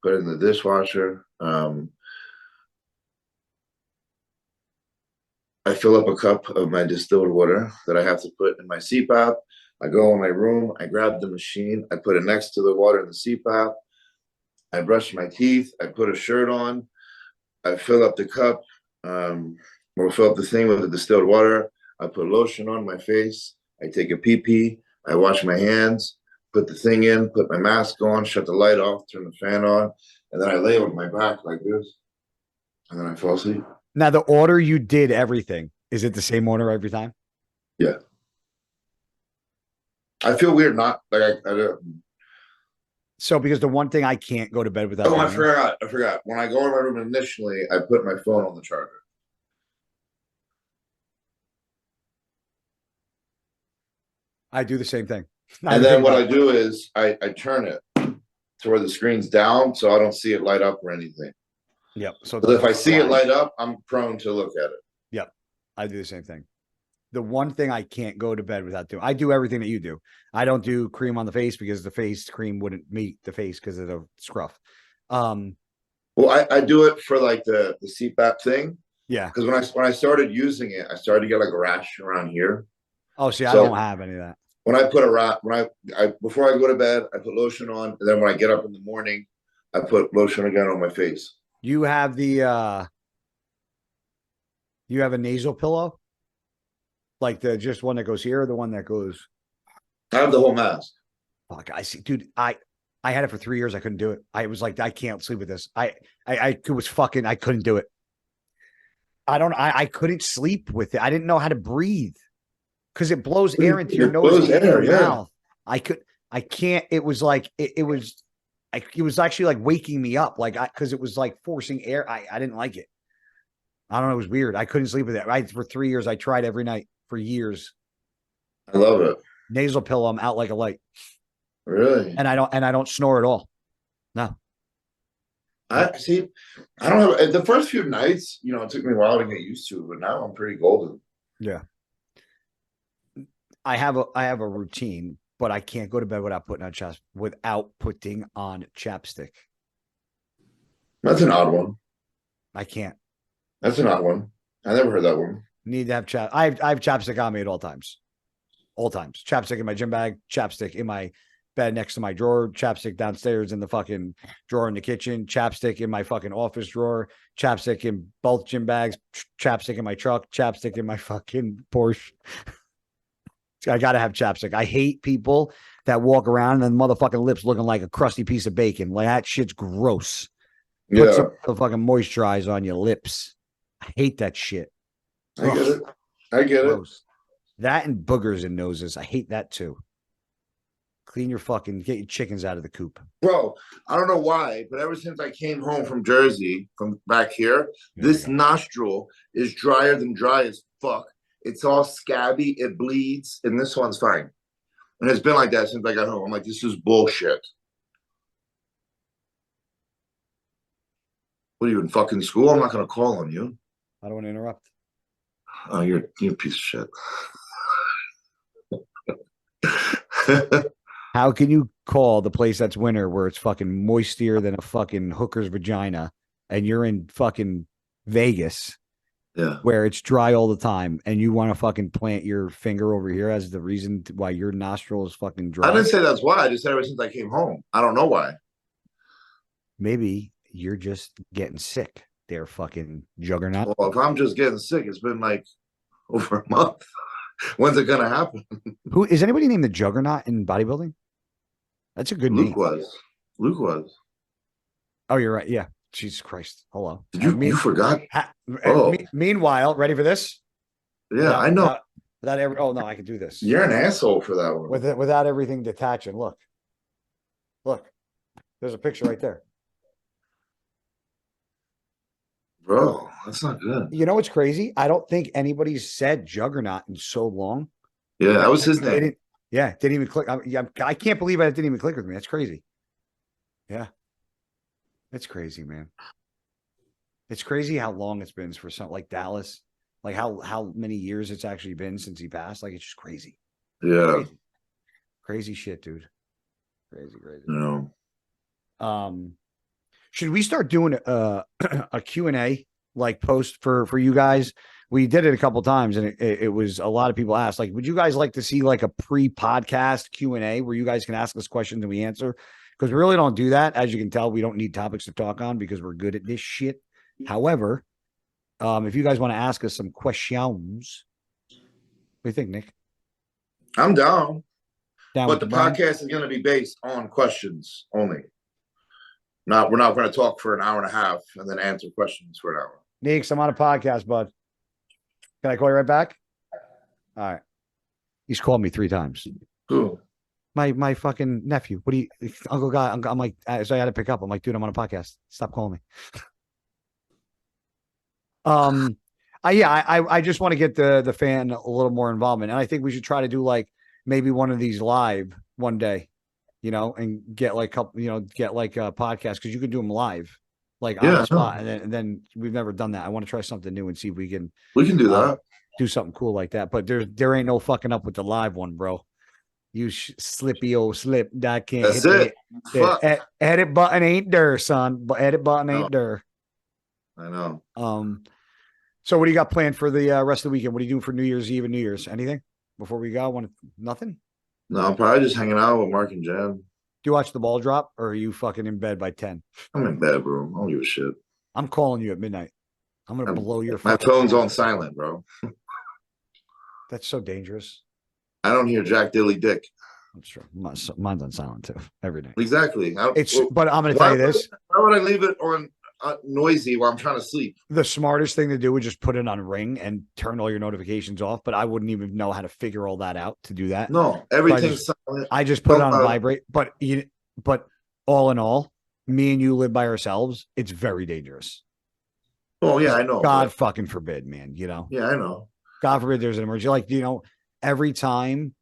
put it in the dishwasher. I fill up a cup of my distilled water that I have to put in my CPAP. I go in my room, I grab the machine, I put it next to the water in the CPAP. I brush my teeth, I put a shirt on, I fill up the cup, or fill up the thing with the distilled water. I put lotion on my face. I take a pee. I wash my hands, put the thing in, put my mask on, shut the light off, turn the fan on, and then I lay with my back like this, and then I fall asleep. Now, the order you did everything, is it the same order every time? Yeah. I feel weird not like I don't. So, because the one thing I can't go to bed without. Oh, I forgot. When I go in my room initially, I put my phone on the charger. I do the same thing. And then what I do is I turn it to where the screen's down so I don't see it light up or anything. Yep. So if I see it light up, I'm prone to look at it. Yep. I do the same thing. The one thing I can't go to bed without doing, I do everything that you do. I don't do cream on the face because the face cream wouldn't meet the face because of the scruff. Well, I do it for like the CPAP thing. Yeah. Because when I started using it, I started to get like a rash around here. Oh, see, I don't have any of that. When I put before I go to bed, I put lotion on, and then when I get up in the morning, I put lotion again on my face. You have you have a nasal pillow? Like the just one that goes here, or the one that goes. I have the whole mask. Fuck, I see, dude. I had it for 3 years. I couldn't do it. I was like, I can't sleep with this. I couldn't do it. I couldn't sleep with it. I didn't know how to breathe because it blows air into your nose and your mouth. I can't. It was like it was actually like waking me up, like because it was like forcing air. I didn't like it. I don't know. It was weird. I couldn't sleep with it. For 3 years, I tried every night for years. I love it. Nasal pillow. I'm out like a light. Really? And I don't snore at all. No. I see. I don't have the first few nights. It took me a while to get used to, but now I'm pretty golden. Yeah. I have a routine, but I can't go to bed without putting on chapstick. That's an odd one. I can't. That's an odd one. I never heard that one. Need to have I have chapstick on me at all times. All times. Chapstick in my gym bag, chapstick in my bed next to my drawer, chapstick downstairs in the fucking drawer in the kitchen, chapstick in my fucking office drawer, chapstick in both gym bags, chapstick in my truck, chapstick in my fucking Porsche. I gotta have chapstick. I hate people that walk around and motherfucking lips looking like a crusty piece of bacon. Like that shit's gross. Put some fucking moisturize on your lips. I hate that shit. I get it. I get Gross. It. That and boogers in noses. I hate that too. Clean your fucking, get your chickens out of the coop. Bro, I don't know why, but ever since I came home from Jersey, from back here, this nostril is drier than dry as fuck. It's all scabby, it bleeds, and this one's fine. And it's been like that since I got home. I'm like, this is bullshit. What are you in fucking school? I'm not going to call on you. I don't want to interrupt. Oh, you're a piece of shit. How can you call the place that's winter where it's fucking moistier than a fucking hooker's vagina and you're in fucking Vegas where it's dry all the time and you want to fucking plant your finger over here as the reason why your nostril is fucking dry? I didn't say that's why. I just said ever since I came home. I don't know why. Maybe you're just getting sick there, fucking juggernaut. Well, if I'm just getting sick, it's been like over a month. When's it gonna happen? Who is anybody named the Juggernaut in bodybuilding? That's a good name. Luke was. Oh, you're right. Yeah. Jesus Christ. Hello. Did you forgot? Meanwhile, ready for this? Yeah, I know. Oh no, I can do this. You're an asshole for that one. Without everything detaching. Look. There's a picture right there. Bro, that's not good. You know what's crazy? I don't think anybody's said Juggernaut in so long. Yeah, that was his name. Didn't even click. I can't believe it didn't even click with me. That's crazy. Yeah. It's crazy, man. It's crazy how long it's been for something like Dallas. Like how many years it's actually been since he passed. Like it's just crazy. Yeah. Crazy shit, dude. Crazy. No. Should we start doing a Q&A like post for you guys? We did it a couple times and it was a lot of people asked, like, would you guys like to see like a pre-podcast Q&A where you guys can ask us questions and we answer? Because we really don't do that. As you can tell, we don't need topics to talk on because we're good at this shit. However, if you guys want to ask us some questions, what do you think, Nick? I'm down. But the podcast is going to be based on questions only. We're not going to talk for an hour and a half and then answer questions for an hour. Nick, I'm on a podcast, bud. Can I call you right back? All right. He's called me 3 times. Who? My fucking nephew. What do you, Uncle Guy? I'm like, so I had to pick up. I'm like, dude, I'm on a podcast. Stop calling me. I just want to get the fan a little more involvement, and I think we should try to do like maybe one of these live one day, and get like a podcast because you can do them live, like on the spot, and then we've never done that. I want to try something new and see if we can do that, do something cool like that. But there ain't no fucking up with the live one, bro. You slippy old slip. I can't. That's it. Edit button ain't there, son. But edit button ain't there. I know. So what do you got planned for the rest of the weekend? What are you doing for New Year's Eve and New Year's? Anything before we go? Nothing? No, I'm probably just hanging out with Mark and Jen. Do you watch the ball drop or are you fucking in bed by 10? I'm in bed, bro. I don't give a shit. I'm calling you at midnight. I'm going to blow your phone. My phone's on silent, bro. That's so dangerous. I don't hear Jack Dilly Dick. That's true. Mine's on silent too every day. Exactly. But I'm going to tell you this. Why would I leave it on noisy while I'm trying to sleep? The smartest thing to do would just put it on ring and turn all your notifications off. But I wouldn't even know how to figure all that out to do that. No, everything's silent. I just put it on vibrate. But all in all, me and you live by ourselves. It's very dangerous. Oh yeah, I know. God fucking forbid, man. Yeah, I know. God forbid there's an emergency. Like, every time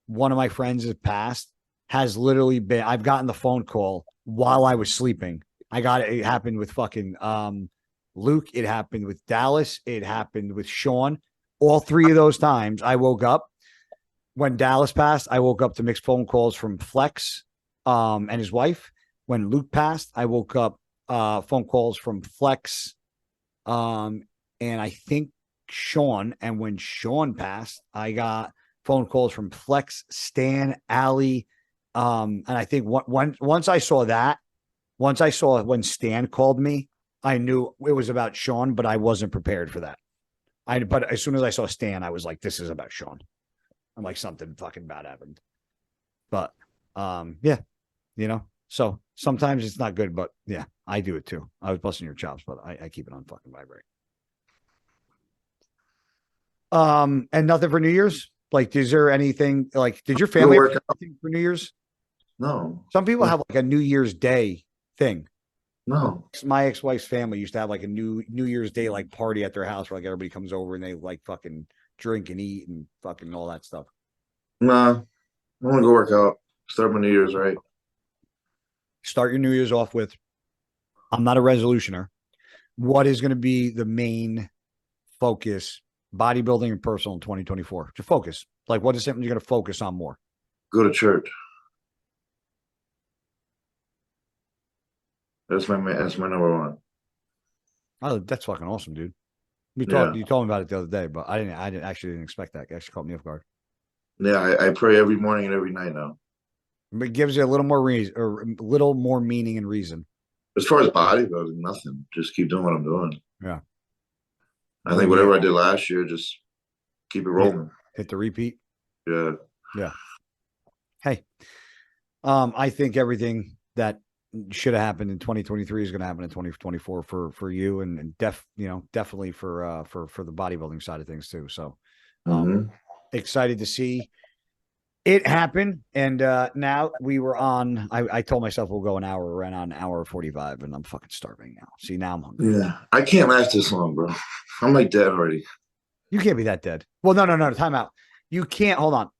one of my friends has passed, has literally been, I've gotten the phone call while I was sleeping. It happened with fucking Luke. It happened with Dallas. It happened with Sean. All 3 of those times I woke up. When Dallas passed, I woke up to mixed phone calls from Flex and his wife. When Luke passed, I woke up phone calls from Flex, and I think Sean. And when Sean passed, I got phone calls from Flex, Stan, Ali, and I think once I saw that, once I saw when Stan called me, I knew it was about Sean, but I wasn't prepared for that. But as soon as I saw Stan, I was like, this is about Sean. I'm like, something fucking bad happened. But yeah, so sometimes it's not good, but yeah, I do it too. I was busting your chops, but I keep it on fucking vibrate. And nothing for New Year's? Like, is there anything like, did your family have anything for New Year's? No. Some people have like a New Year's Day thing. No. My ex-wife's family used to have like a New Year's Day like party at their house where like everybody comes over and they like fucking drink and eat and fucking all that stuff. Nah. I want to go work out. Start my New Year's right. Start your New Year's off with, I'm not a resolutioner. What is going to be the main focus, bodybuilding and personal in 2024? To focus. Like, what is something you're going to focus on more? Go to church. That's my number one. Oh, that's fucking awesome, dude. You told me about it the other day, but I didn't expect that. It actually caught me off guard. Yeah, I pray every morning and every night now. It gives you a little more reason, or a little more meaning and reason. As far as bodybuilding, nothing. Just keep doing what I'm doing. Yeah. I think whatever I did last year, just keep it rolling. Hit the repeat. Yeah. Yeah. Hey, I think everything that should have happened in 2023 is going to happen in 2024 for you and definitely for the bodybuilding side of things too. So, excited to see it happen. And now we were on. I told myself we'll go an hour. We're on an hour 45, and I'm fucking starving now. See, now I'm hungry. Yeah, I can't last this long, bro. I'm like dead already. You can't be that dead. Well, no. Time out. You can't. Hold on.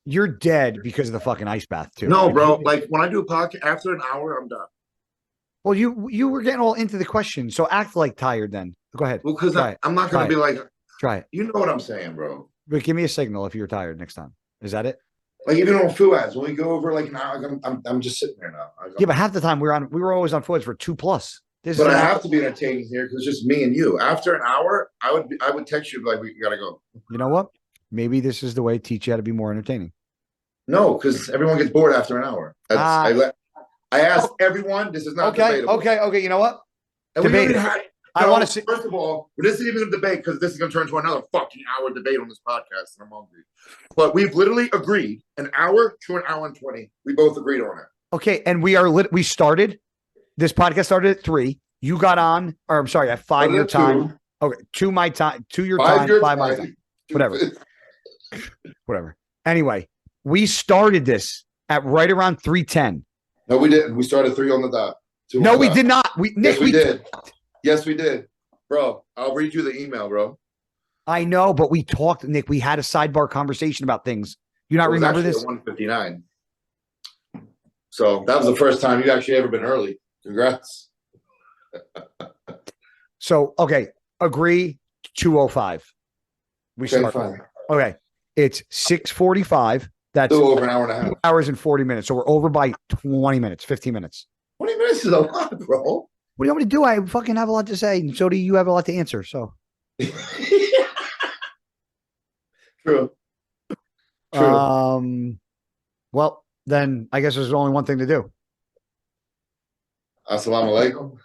You're dead because of the fucking ice bath too. No, bro. Like when I do a podcast, after an hour, I'm done. Well, you were getting all into the question, so act like tired then. Go ahead. Well, because I'm not going to be like. Try it. You know what I'm saying, bro. But give me a signal if you're tired next time. Is that it? Like even on Fuads, when we go over like an hour, I'm just sitting there now. Yeah, but half the time we were always on Fuads for 2+. But I have to be entertaining here because it's just me and you. After an hour, I would text you like, we gotta go. You know what? Maybe this is the way to teach you how to be more entertaining. No, because everyone gets bored after an hour. I asked everyone. This is not debatable. Okay. You know what? Debate. I want to see. First of all, this isn't even a debate because this is going to turn into another fucking hour debate on this podcast, and I'm hungry. But we've literally agreed an hour to an hour and 20. We both agreed on it. Okay, and we started. This podcast started at 3. You got on, or I'm sorry, at 5 your time. Okay, 2 my time, 2 your time, 5 my time. Whatever. Anyway, we started this at right around 3:10. No, we didn't. We started 3 on the dot. No, we did not. Yes, we did. Yes, we did. Bro, I'll read you the email, bro. I know, but we talked, Nick. We had a sidebar conversation about things. You not remember this? 1:59. So that was the first time you actually ever been early. Congrats. So, okay. Agree 2:05. We start. Fine. Okay. It's 6:45. That's over an hour and a half. 2 hours and 40 minutes. So we're over by 20 minutes, 15 minutes. 20 minutes is a lot, bro. What do you want me to do? I fucking have a lot to say. And so do you have a lot to answer. So True. Well, then I guess there's only one thing to do. Assalamu alaikum.